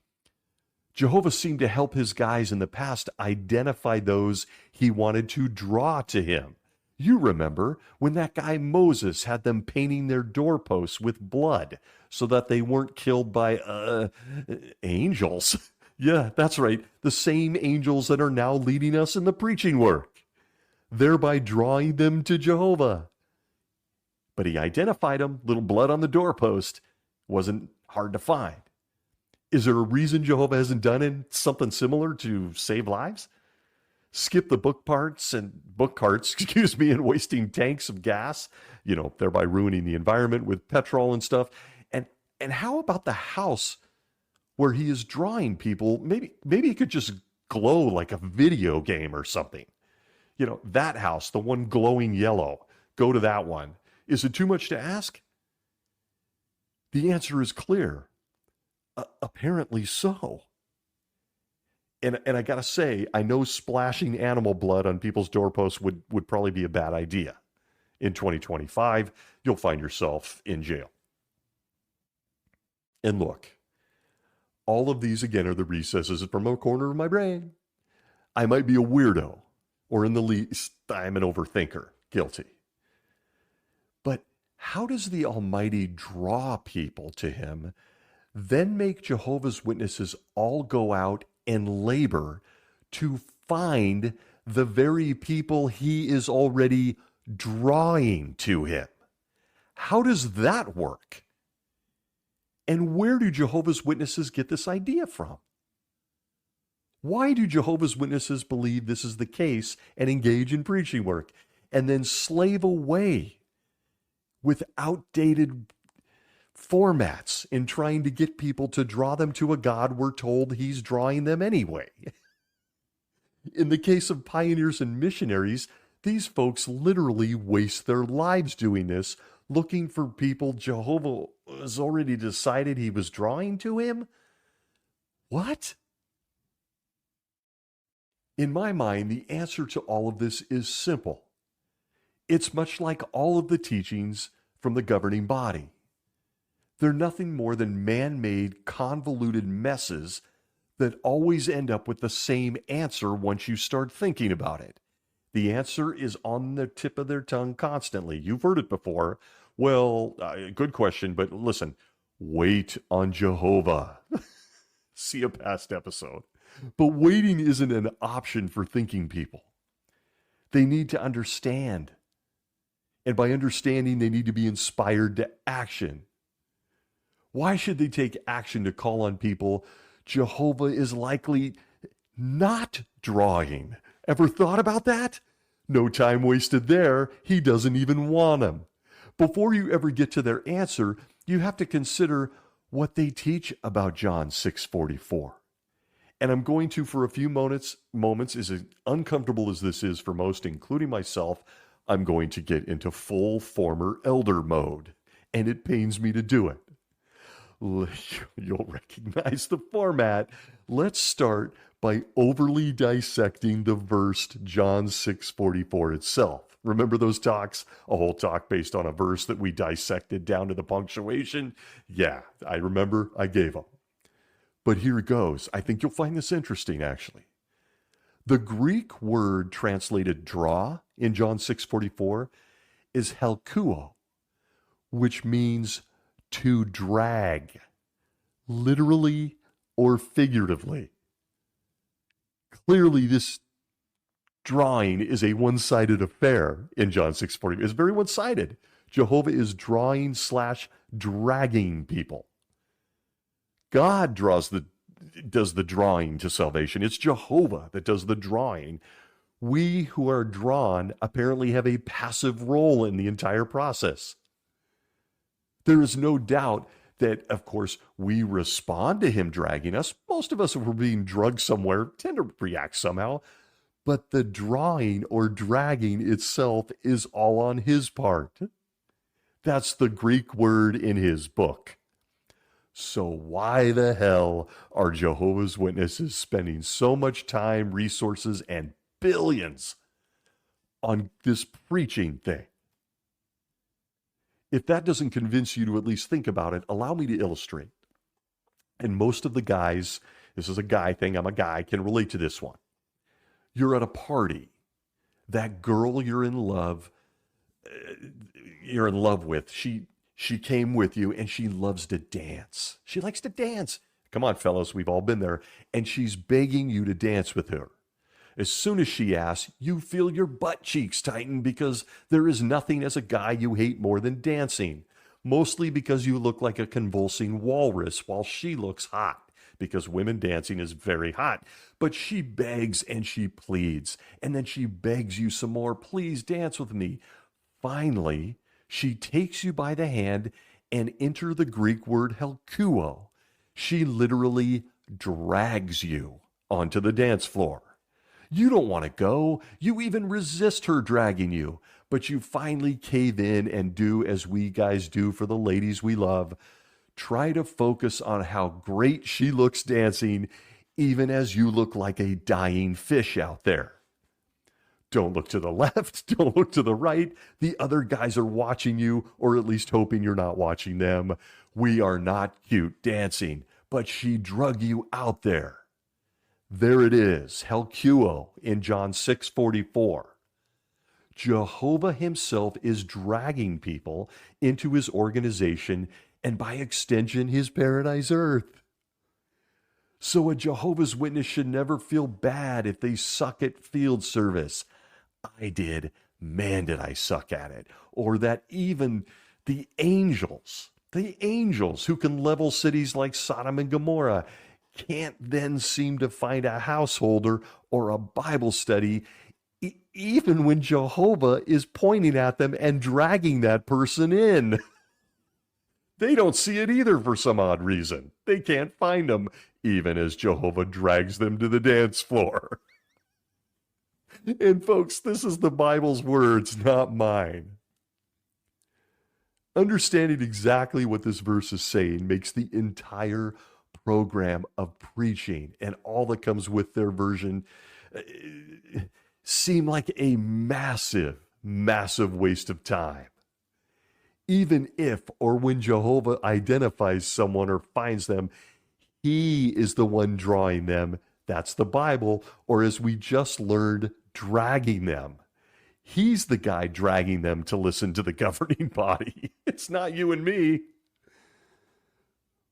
Jehovah seemed to help his guys in the past identify those he wanted to draw to him. You remember when that guy Moses had them painting their doorposts with blood so that they weren't killed by angels. Yeah, that's right. The same angels that are now leading us in the preaching work, thereby drawing them to Jehovah. But he identified them, little blood on the doorpost. Wasn't hard to find. Is there a reason Jehovah hasn't done something similar to save lives? Skip the book carts, and wasting tanks of gas, thereby ruining the environment with petrol and stuff. And how about the house where he is drawing people? Maybe it could just glow like a video game or something. That house, the one glowing yellow, go to that one. Is it too much to ask? The answer is clear. Apparently so. And I got to say, I know splashing animal blood on people's doorposts would probably be a bad idea. In 2025, you'll find yourself in jail. And look, all of these, again, are the recesses from a corner of my brain. I might be a weirdo, or in the least, I'm an overthinker. Guilty. But how does the Almighty draw people to him, then make Jehovah's Witnesses all go out and labor to find the very people he is already drawing to him? How does that work? And where do Jehovah's Witnesses get this idea from? Why do Jehovah's Witnesses believe this is the case and engage in preaching work and then slave away with outdated formats in trying to get people to draw them to a God we're told he's drawing them anyway? In the case of pioneers and missionaries, these folks literally waste their lives doing this, looking for people Jehovah has already decided he was drawing to him? What? In my mind, the answer to all of this is simple. It's much like all of the teachings from the governing body. They're nothing more than man-made, convoluted messes that always end up with the same answer once you start thinking about it. The answer is on the tip of their tongue constantly. You've heard it before. Well, good question, but listen, wait on Jehovah. See a past episode. But waiting isn't an option for thinking people. They need to understand. And by understanding, they need to be inspired to action. Why should they take action to call on people Jehovah is likely not drawing? Ever thought about that? No time wasted there. He doesn't even want them. Before you ever get to their answer, you have to consider what they teach about John 6:44. And I'm going to, for a few moments, as uncomfortable as this is for most, including myself, I'm going to get into full former elder mode. And it pains me to do it. You'll recognize the format. Let's start by overly dissecting the verse John 6:44 itself. Remember those talks? A whole talk based on a verse that we dissected down to the punctuation? Yeah, I remember. I gave them. But here it goes. I think you'll find this interesting, actually. The Greek word translated draw in John 6:44 is helkuo, which means to drag, literally or figuratively. Clearly, this drawing is a one-sided affair in John 6:40. It's very one-sided. Jehovah is drawing/dragging people. God does the drawing to salvation. It's Jehovah that does the drawing. We who are drawn apparently have a passive role in the entire process. There is no doubt that, of course, we respond to him dragging us. Most of us, if we're being drugged somewhere, tend to react somehow. But the drawing or dragging itself is all on his part. That's the Greek word in his book. So why the hell are Jehovah's Witnesses spending so much time, resources, and billions on this preaching thing? If that doesn't convince you to at least think about it, allow me to illustrate. And most of the guys, this is a guy thing, I'm a guy, can relate to this one. You're at a party. That girl you're in love with, she came with you and she loves to dance. She likes to dance. Come on, fellas, we've all been there. And she's begging you to dance with her. As soon as she asks, you feel your butt cheeks tighten because there is nothing as a guy you hate more than dancing. Mostly because you look like a convulsing walrus while she looks hot. Because women dancing is very hot. But she begs and she pleads. And then she begs you some more. Please dance with me. Finally, she takes you by the hand and enter the Greek word helkuo. She literally drags you onto the dance floor. You don't want to go. You even resist her dragging you. But you finally cave in and do as we guys do for the ladies we love. Try to focus on how great she looks dancing, even as you look like a dying fish out there. Don't look to the left. Don't look to the right. The other guys are watching you, or at least hoping you're not watching them. We are not cute dancing, but she drug you out there. There it is, helkuo in John 6:44. Jehovah himself is dragging people into his organization and by extension, his paradise earth. So a Jehovah's Witness should never feel bad if they suck at field service. I did. Man, did I suck at it. Or that even the angels who can level cities like Sodom and Gomorrah, can't then seem to find a householder or a Bible study, even when Jehovah is pointing at them and dragging that person in. They don't see it either for some odd reason. They can't find them, even as Jehovah drags them to the dance floor. And folks, this is the Bible's words, not mine. Understanding exactly what this verse is saying makes the entire program of preaching and all that comes with their version seem like a massive, massive waste of time. Even if or when Jehovah identifies someone or finds them, he is the one drawing them. That's the Bible. Or as we just learned, dragging them. He's the guy dragging them to listen to the governing body. It's not you and me.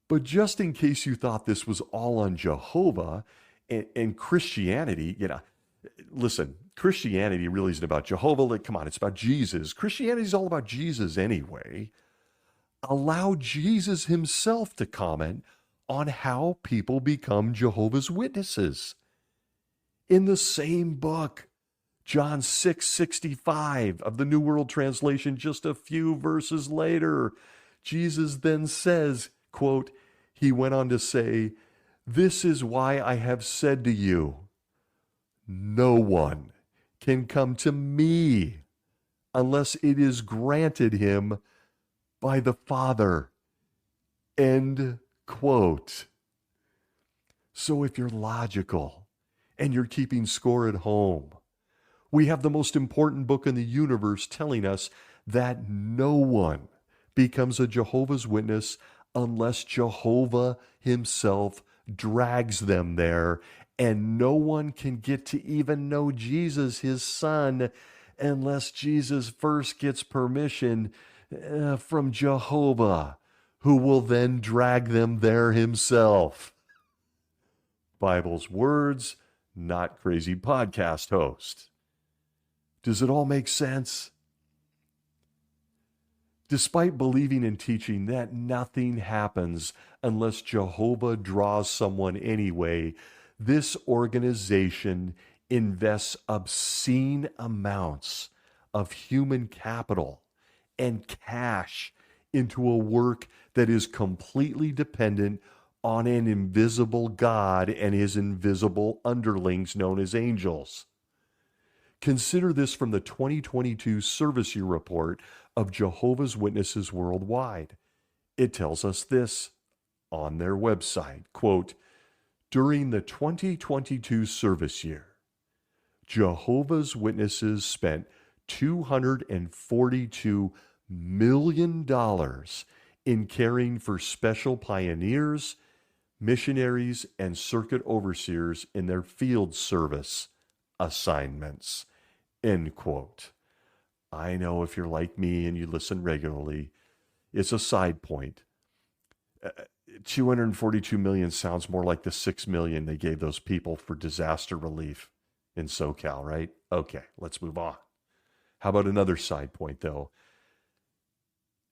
But just in case you thought this was all on Jehovah and Christianity, listen, Christianity really isn't about Jehovah. Come on, it's about Jesus. Christianity is all about Jesus anyway. Allow Jesus himself to comment on how people become Jehovah's Witnesses. In the same book, John 6:65 of the New World Translation, just a few verses later, Jesus then says, quote, he went on to say, "This is why I have said to you, no one can come to me unless it is granted him by the Father." End quote. So if you're logical and you're keeping score at home, we have the most important book in the universe telling us that no one becomes a Jehovah's Witness unless Jehovah himself drags them there. And no one can get to even know Jesus, his son, unless Jesus first gets permission from Jehovah, who will then drag them there himself. Bible's words, not crazy podcast host. Does it all make sense? Despite believing and teaching that nothing happens unless Jehovah draws someone anyway, this organization invests obscene amounts of human capital and cash into a work that is completely dependent on an invisible God and his invisible underlings known as angels. Consider this from the 2022 Service Year Report of Jehovah's Witnesses worldwide. It tells us this on their website, quote, during the 2022 service year, Jehovah's Witnesses spent $242 million in caring for special pioneers, missionaries, and circuit overseers in their field service assignments. End quote. I know if you're like me and you listen regularly, it's a side point. 242 million sounds more like the 6 million they gave those people for disaster relief in SoCal, right? Okay, let's move on. How about another side point, though?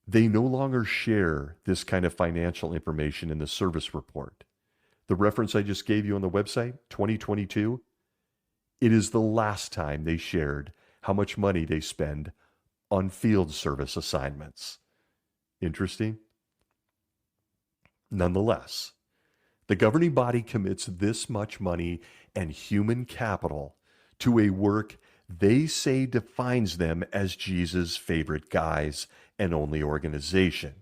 They no longer share this kind of financial information in the service report. The reference I just gave you on the website, 2022, it is the last time they shared how much money they spend on field service assignments. Interesting? Nonetheless, the governing body commits this much money and human capital to a work they say defines them as Jesus' favorite guys and only organization.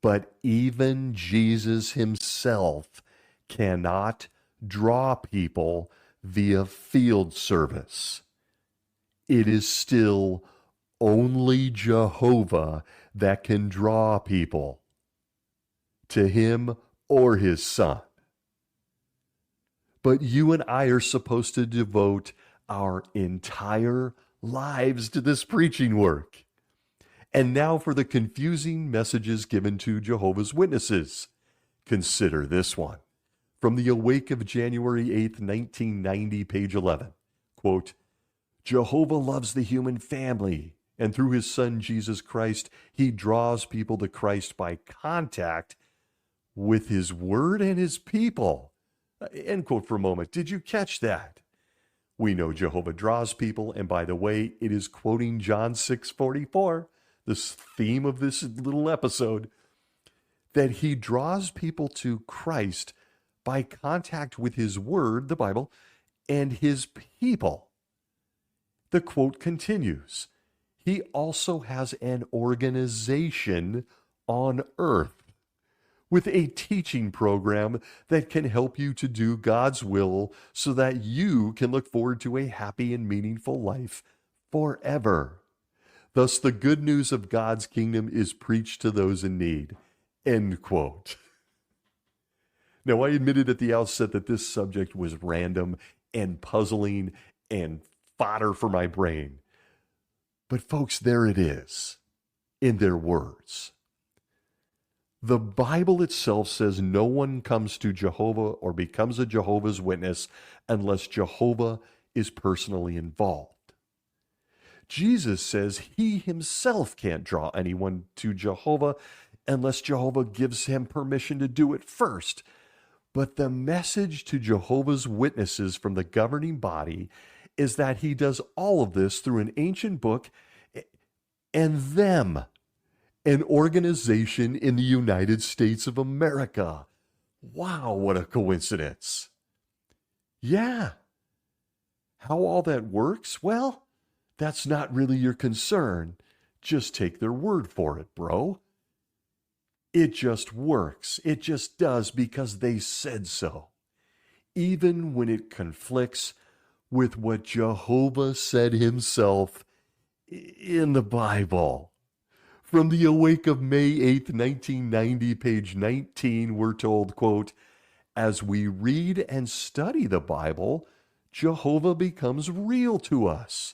But even Jesus himself cannot draw people via field service. It is still only Jehovah that can draw people to him or his son. But you and I are supposed to devote our entire lives to this preaching work. And now for the confusing messages given to Jehovah's Witnesses. Consider this one. From the Awake of January 8th, 1990, page 11. Quote, Jehovah loves the human family, and through his son Jesus Christ, he draws people to Christ by contact with his word and his people. End quote for a moment. Did you catch that? We know Jehovah draws people, and by the way, it is quoting John 6:44, this theme of this little episode, that he draws people to Christ by contact with his word, the Bible, and his people. The quote continues, he also has an organization on earth with a teaching program that can help you to do God's will so that you can look forward to a happy and meaningful life forever. Thus, the good news of God's kingdom is preached to those in need. End quote. Now, I admitted at the outset that this subject was random and puzzling and fodder for my brain. But folks, there it is, in their words. The Bible itself says no one comes to Jehovah or becomes a Jehovah's Witness unless Jehovah is personally involved. Jesus says he himself can't draw anyone to Jehovah unless Jehovah gives him permission to do it first. But the message to Jehovah's Witnesses from the governing body is that he does all of this through an ancient book and them. An organization in the United States of America. Wow, what a coincidence. Yeah. How all that works? Well, that's not really your concern. Just take their word for it, bro. It just works. It just does because they said so. Even when it conflicts with what Jehovah said himself in the Bible. From the Awake of May 8th, 1990, page 19, we're told, quote, as we read and study the Bible, Jehovah becomes real to us,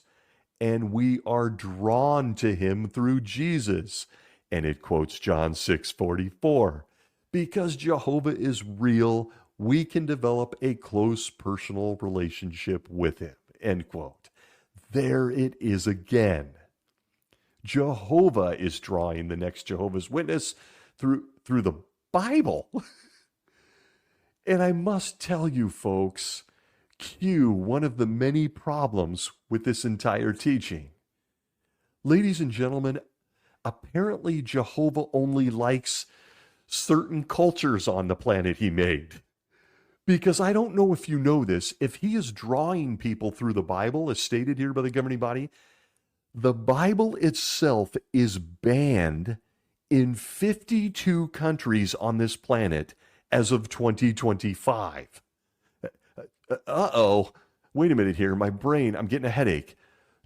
and we are drawn to him through Jesus. And it quotes John 6:44. Because Jehovah is real, we can develop a close personal relationship with him, end quote. There it is again. Jehovah is drawing the next Jehovah's Witness through the Bible. And I must tell you, folks, cue one of the many problems with this entire teaching. Ladies and gentlemen, apparently Jehovah only likes certain cultures on the planet he made. Because I don't know if you know this, if he is drawing people through the Bible, as stated here by the governing body, the Bible itself is banned in 52 countries on this planet as of 2025. Uh-oh. Wait a minute here. My brain, I'm getting a headache.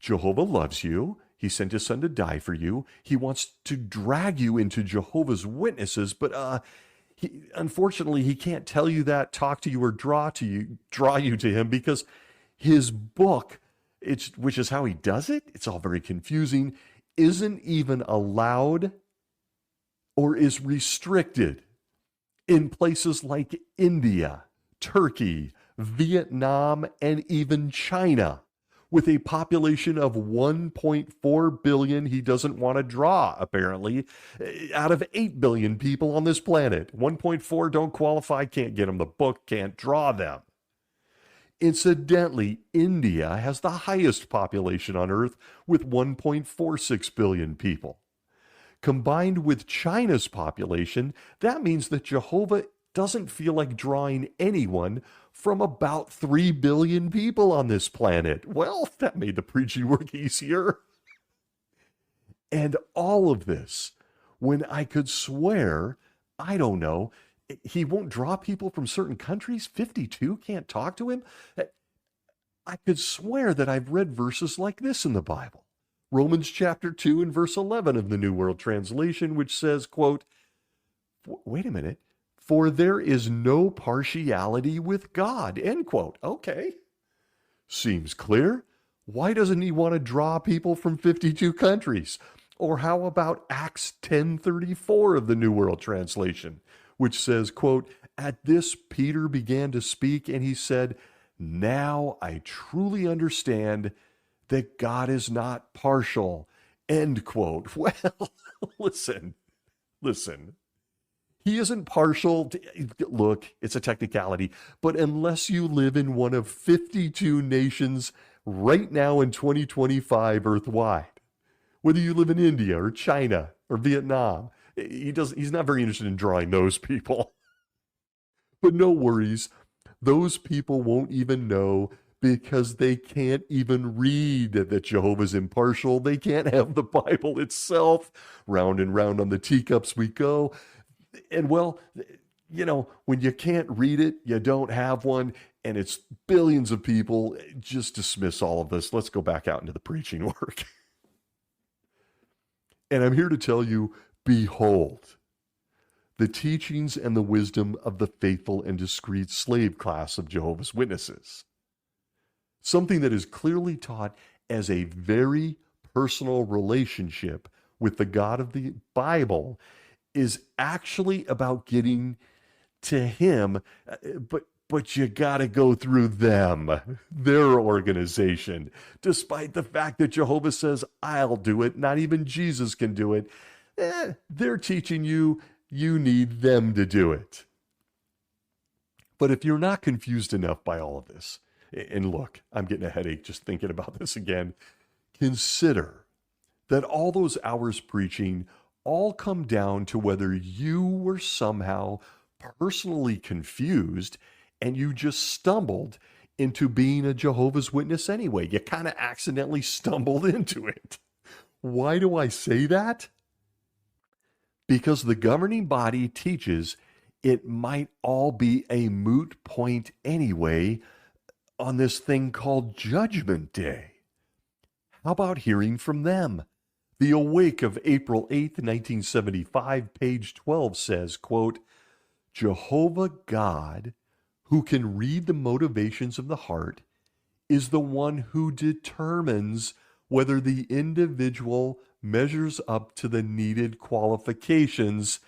Jehovah loves you. He sent his son to die for you. He wants to drag you into Jehovah's Witnesses, but unfortunately, he can't tell you that, talk to you, or draw you to him because his book, which is how he does it, it's all very confusing, isn't even allowed or is restricted. in places like India, Turkey, Vietnam, and even China. With a population of 1.4 billion, he doesn't want to draw, apparently, out of 8 billion people on this planet. 1.4 don't qualify, can't get them the book, can't draw them. Incidentally, India has the highest population on Earth with 1.46 billion people. Combined with China's population, that means that Jehovah doesn't feel like drawing anyone from about 3 billion people on this planet. Well, that made the preaching work easier. And all of this, when I could swear, I don't know, he won't draw people from certain countries? 52 can't talk to him? I could swear that I've read verses like this in the Bible. Romans chapter 2 and verse 11 of the New World Translation, which says, quote, wait a minute, for there is no partiality with God, end quote. Okay. Seems clear. Why doesn't he want to draw people from 52 countries? Or how about Acts 10:34 of the New World Translation, which says, quote, at this Peter began to speak and he said, now I truly understand that God is not partial, end quote. Well, listen. He isn't partial. Look, it's a technicality, but unless you live in one of 52 nations right now in 2025 earthwide, whether you live in India or China or Vietnam, he's not very interested in drawing those people. But no worries, those people won't even know because they can't even read that Jehovah's impartial. They can't have the Bible itself. Round and round on the teacups we go. And well, you know, when you can't read it, you don't have one, and it's billions of people, just dismiss all of this. Let's go back out into the preaching work. And I'm here to tell you, behold, the teachings and the wisdom of the faithful and discreet slave class of Jehovah's Witnesses. Something that is clearly taught as a very personal relationship with the God of the Bible is actually about getting to him, but you got to go through them, their organization, despite the fact that Jehovah says, I'll do it. Not even Jesus can do it. They're teaching you, you need them to do it. But if you're not confused enough by all of this, and look, I'm getting a headache just thinking about this again, consider that all those hours preaching all come down to whether you were somehow personally confused and you just stumbled into being a Jehovah's Witness anyway. You kind of accidentally stumbled into it. Why do I say that? Because the governing body teaches it might all be a moot point anyway on this thing called Judgment Day. How about hearing from them? The Awake of April 8th, 1975, page 12 says, quote, Jehovah God, who can read the motivations of the heart, is the one who determines whether the individual measures up to the needed qualifications,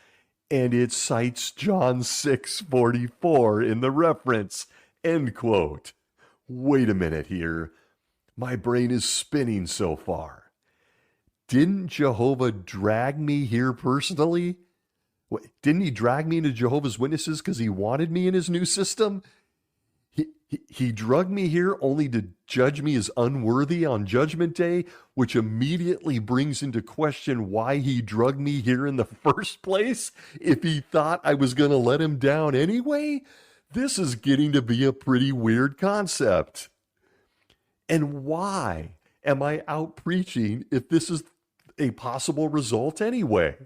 and it cites John 6:44 in the reference, end quote. Wait a minute here. My brain is spinning so far. Didn't Jehovah drag me here personally? Didn't he drag me into Jehovah's Witnesses because he wanted me in his new system? He drugged me here only to judge me as unworthy on Judgment Day, which immediately brings into question why he drugged me here in the first place if he thought I was going to let him down anyway? This is getting to be a pretty weird concept. And why am I out preaching if this is a possible result anyway?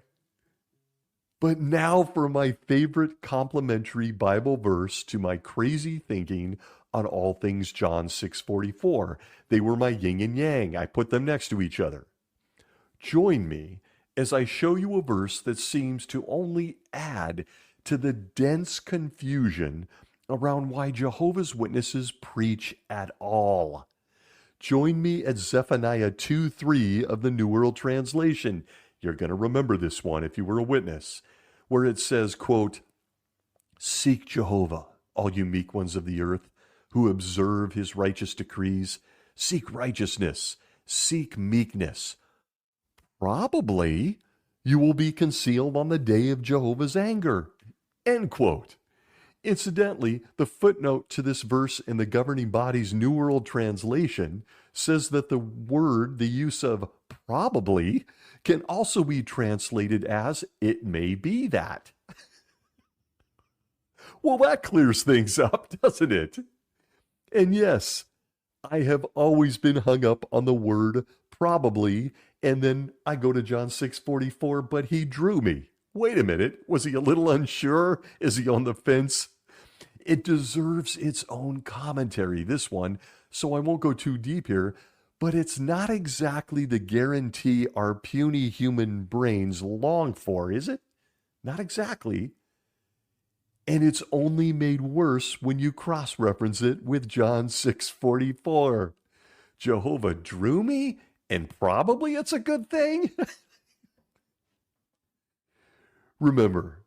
But now for my favorite complimentary Bible verse to my crazy thinking on all things John 6:44. They were my yin and yang. I put them next to each other. Join me as I show you a verse that seems to only add to the dense confusion around why Jehovah's Witnesses preach at all. Join me at Zephaniah 2:3 of the New World Translation. You're going to remember this one if you were a witness, where it says, quote, Seek Jehovah, all you meek ones of the earth, who observe his righteous decrees. Seek righteousness, seek meekness. Probably you will be concealed on the day of Jehovah's anger. End quote. Incidentally, the footnote to this verse in the governing body's New World Translation says that the use of probably, can also be translated as it may be that. Well, that clears things up, doesn't it? And yes, I have always been hung up on the word probably, and then I go to John 6:44, but he drew me. Wait a minute, was he a little unsure? Is he on the fence? It deserves its own commentary, this one, so I won't go too deep here, but it's not exactly the guarantee our puny human brains long for, is it? Not exactly. And it's only made worse when you cross-reference it with John 6:44. Jehovah drew me, and probably it's a good thing. Remember,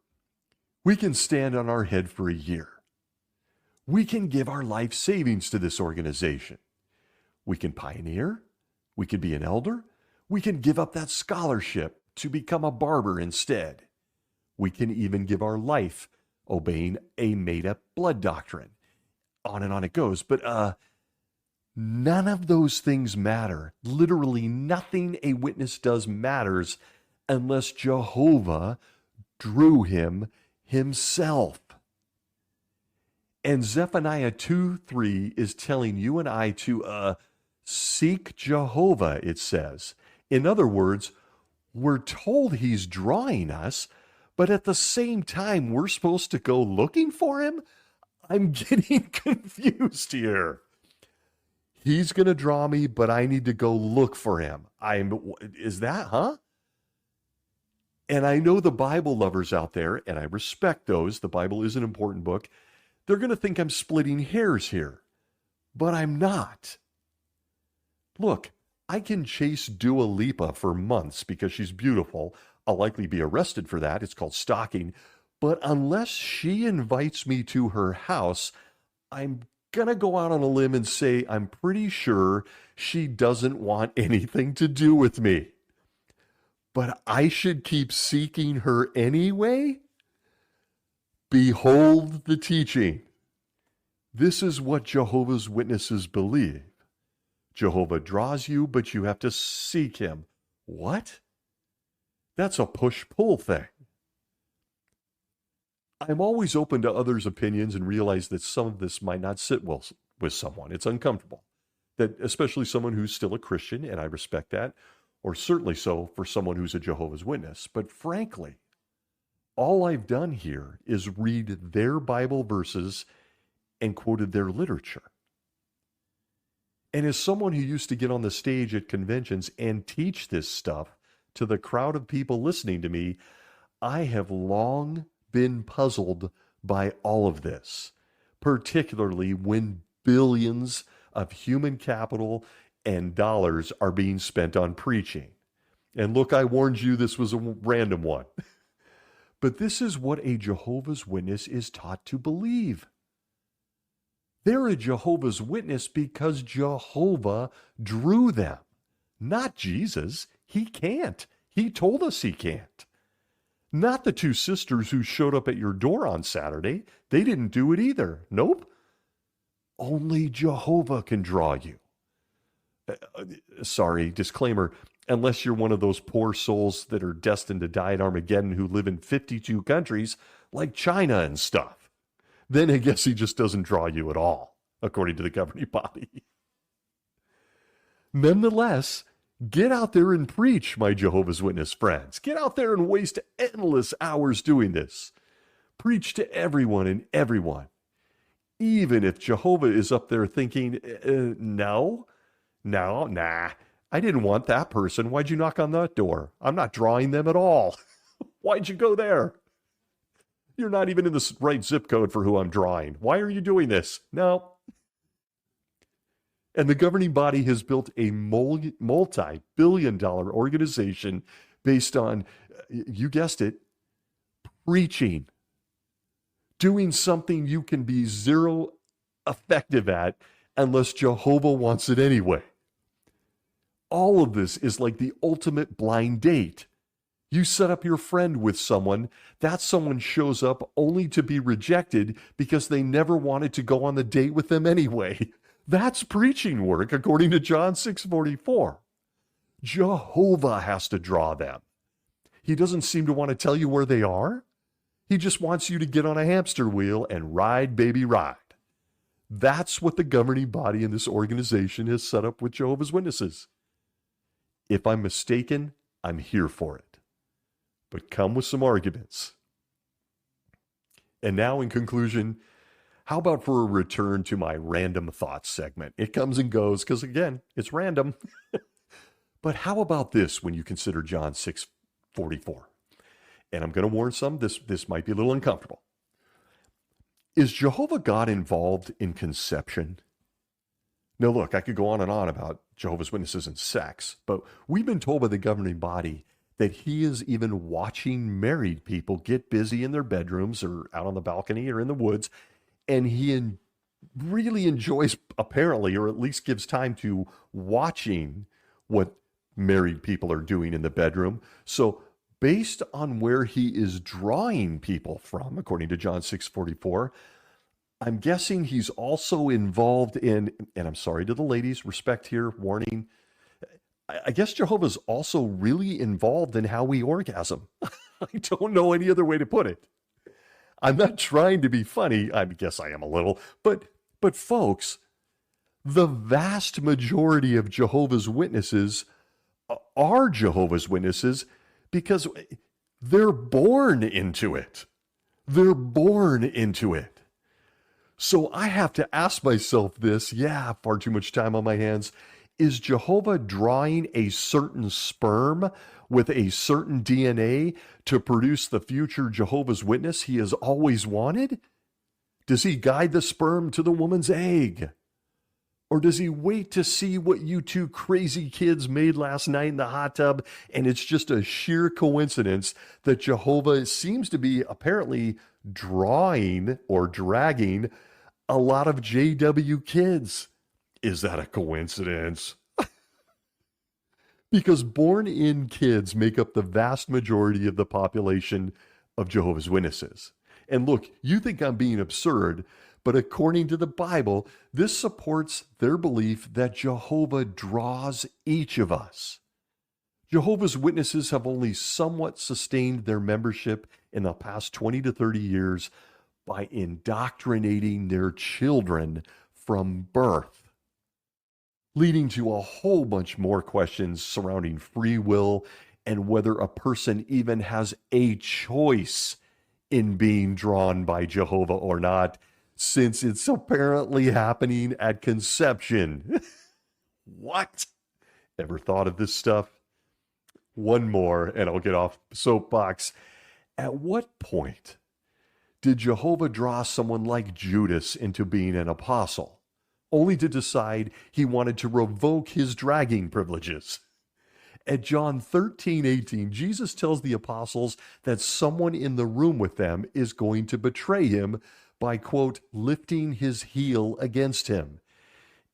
we can stand on our head for a year. We can give our life savings to this organization. We can pioneer. We can be an elder. We can give up that scholarship to become a barber instead. We can even give our life obeying a made-up blood doctrine. On and on it goes. But none of those things matter. Literally nothing a witness does matters unless Jehovah drew him himself. And Zephaniah 2:3 is telling you and I to seek Jehovah, it says. In other words, we're told he's drawing us, but at the same time, we're supposed to go looking for him? I'm getting confused here. He's going to draw me, but I need to go look for him. Is that, huh? And I know the Bible lovers out there, and I respect those. The Bible is an important book. They're going to think I'm splitting hairs here, but I'm not. Look, I can chase Dua Lipa for months because she's beautiful. I'll likely be arrested for that. It's called stalking. But unless she invites me to her house, I'm going to go out on a limb and say I'm pretty sure she doesn't want anything to do with me. But I should keep seeking her anyway? Behold the teaching. This is what Jehovah's Witnesses believe. Jehovah draws you, but you have to seek him. What? That's a push-pull thing. I'm always open to others' opinions and realize that some of this might not sit well with someone. It's uncomfortable. That especially someone who's still a Christian, and I respect that, or certainly so for someone who's a Jehovah's Witness. But frankly, all I've done here is read their Bible verses and quoted their literature. And as someone who used to get on the stage at conventions and teach this stuff to the crowd of people listening to me, I have long been puzzled by all of this, particularly when billions of human capital and dollars are being spent on preaching. And look, I warned you this was a random one. But this is what a Jehovah's Witness is taught to believe. They're a Jehovah's Witness because Jehovah drew them, not Jesus. He can't. He told us he can't. Not the two sisters who showed up at your door on Saturday. They didn't do it either. Nope. Only Jehovah can draw you. Sorry, disclaimer. Unless you're one of those poor souls that are destined to die at Armageddon who live in 52 countries like China and stuff. Then I guess he just doesn't draw you at all, according to the governing body. Nonetheless, get out there and preach, my Jehovah's Witness friends. Get out there and waste endless hours doing this. Preach to everyone and everyone. Even if Jehovah is up there thinking, nah, I didn't want that person. Why'd you knock on that door? I'm not drawing them at all. Why'd you go there? You're not even in the right zip code for who I'm drawing. Why are you doing this? No. And the governing body has built a multi-billion-dollar organization based on, you guessed it, preaching doing something you can be zero effective at unless Jehovah wants it anyway. All of this is like the ultimate blind date. You set up your friend with someone, that someone shows up only to be rejected because they never wanted to go on the date with them anyway. That's preaching work, according to John 6:44. Jehovah has to draw them. He doesn't seem to want to tell you where they are. He just wants you to get on a hamster wheel and ride, baby, ride. That's what the governing body in this organization has set up with Jehovah's Witnesses. If I'm mistaken, I'm here for it. But come with some arguments. And now, in conclusion, how about for a return to my random thoughts segment? It comes and goes because, again, it's random. But how about this when you consider John 6:44? And I'm going to warn some, this might be a little uncomfortable. Is Jehovah God involved in conception? Now, look, I could go on and on about Jehovah's Witnesses and sex, but we've been told by the governing body that he is even watching married people get busy in their bedrooms or out on the balcony or in the woods, and he really enjoys, apparently, or at least gives time to watching what married people are doing in the bedroom. So based on where he is drawing people from, according to John 6:44, I'm guessing he's also involved in, and I'm sorry to the ladies, respect here, warning, I guess Jehovah's also really involved in how we orgasm. I don't know any other way to put it. I'm not trying to be funny. I guess I am a little, but folks, the vast majority of Jehovah's Witnesses are Jehovah's Witnesses because they're born into it. They're born into it. So I have to ask myself this, far too much time on my hands. Is Jehovah drawing a certain sperm with a certain DNA to produce the future Jehovah's Witness he has always wanted? Does he guide the sperm to the woman's egg? Or does he wait to see what you two crazy kids made last night in the hot tub, and it's just a sheer coincidence that Jehovah seems to be apparently drawing or dragging a lot of JW kids? Is that a coincidence? Because born-in kids make up the vast majority of the population of Jehovah's Witnesses. And look, you think I'm being absurd, but according to the Bible, this supports their belief that Jehovah draws each of us. Jehovah's Witnesses have only somewhat sustained their membership in the past 20 to 30 years by indoctrinating their children from birth, leading to a whole bunch more questions surrounding free will and whether a person even has a choice in being drawn by Jehovah or not, since it's apparently happening at conception. What? Ever thought of this stuff? One more, and I'll get off the soapbox. At what point did Jehovah draw someone like Judas into being an apostle, only to decide he wanted to revoke his dragging privileges? At John 13:18, Jesus tells the apostles that someone in the room with them is going to betray him by, quote, lifting his heel against him.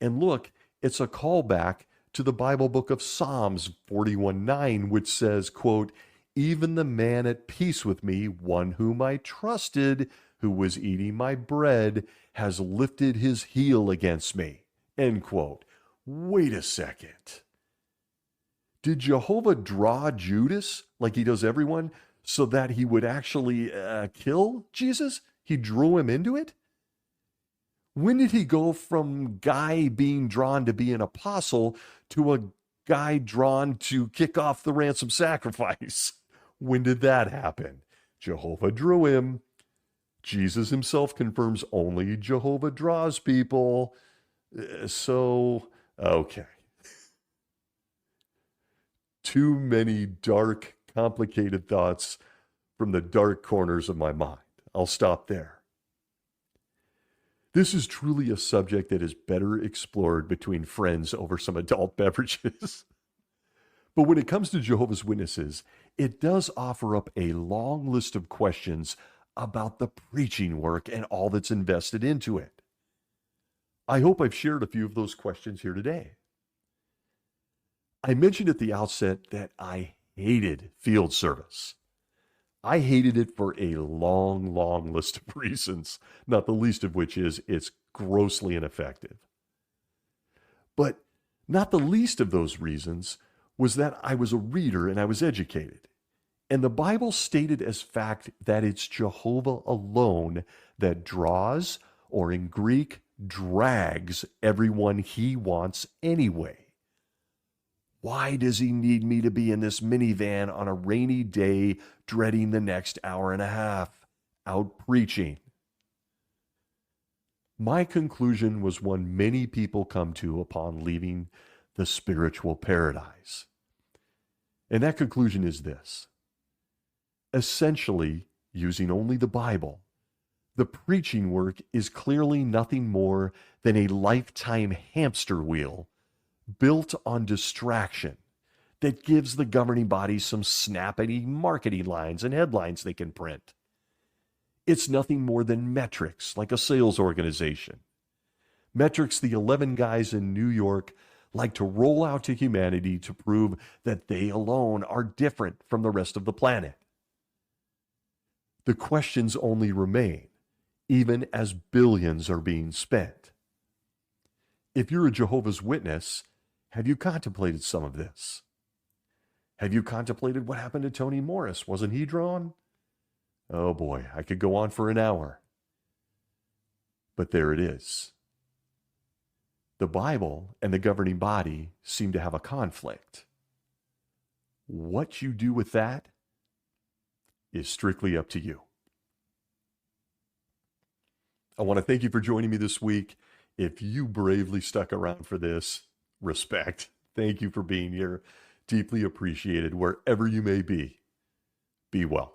And look, it's a callback to the Bible book of Psalms 41:9, which says, quote, even the man at peace with me, one whom I trusted, who was eating my bread, has lifted his heel against me, end quote. Wait a second. Did Jehovah draw Judas like he does everyone so that he would actually kill Jesus? He drew him into it? When did he go from guy being drawn to be an apostle to a guy drawn to kick off the ransom sacrifice? When did that happen? Jehovah drew him. Jesus himself confirms only Jehovah draws people. Okay. Too many dark, complicated thoughts from the dark corners of my mind. I'll stop there. This is truly a subject that is better explored between friends over some adult beverages. But when it comes to Jehovah's Witnesses, it does offer up a long list of questions about the preaching work and all that's invested into it. I hope I've shared a few of those questions here today. I mentioned at the outset that I hated field service. I hated it for a long, long list of reasons, not the least of which is it's grossly ineffective. But not the least of those reasons was that I was a reader and I was educated. And the Bible stated as fact that it's Jehovah alone that draws, or in Greek, drags everyone he wants anyway. Why does he need me to be in this minivan on a rainy day, dreading the next hour and a half, out preaching? My conclusion was one many people come to upon leaving the spiritual paradise. And that conclusion is this. Essentially, using only the Bible, the preaching work is clearly nothing more than a lifetime hamster wheel built on distraction that gives the governing body some snappy marketing lines and headlines they can print. It's nothing more than metrics, like a sales organization. Metrics the 11 guys in New York like to roll out to humanity to prove that they alone are different from the rest of the planet. The questions only remain, even as billions are being spent. If you're a Jehovah's Witness, have you contemplated some of this? Have you contemplated what happened to Tony Morris? Wasn't he drawn? Oh boy, I could go on for an hour. But there it is. The Bible and the governing body seem to have a conflict. What you do with that is strictly up to you. I want to thank you for joining me this week. If you bravely stuck around for this, respect. Thank you for being here. Deeply appreciated wherever you may be. Be well.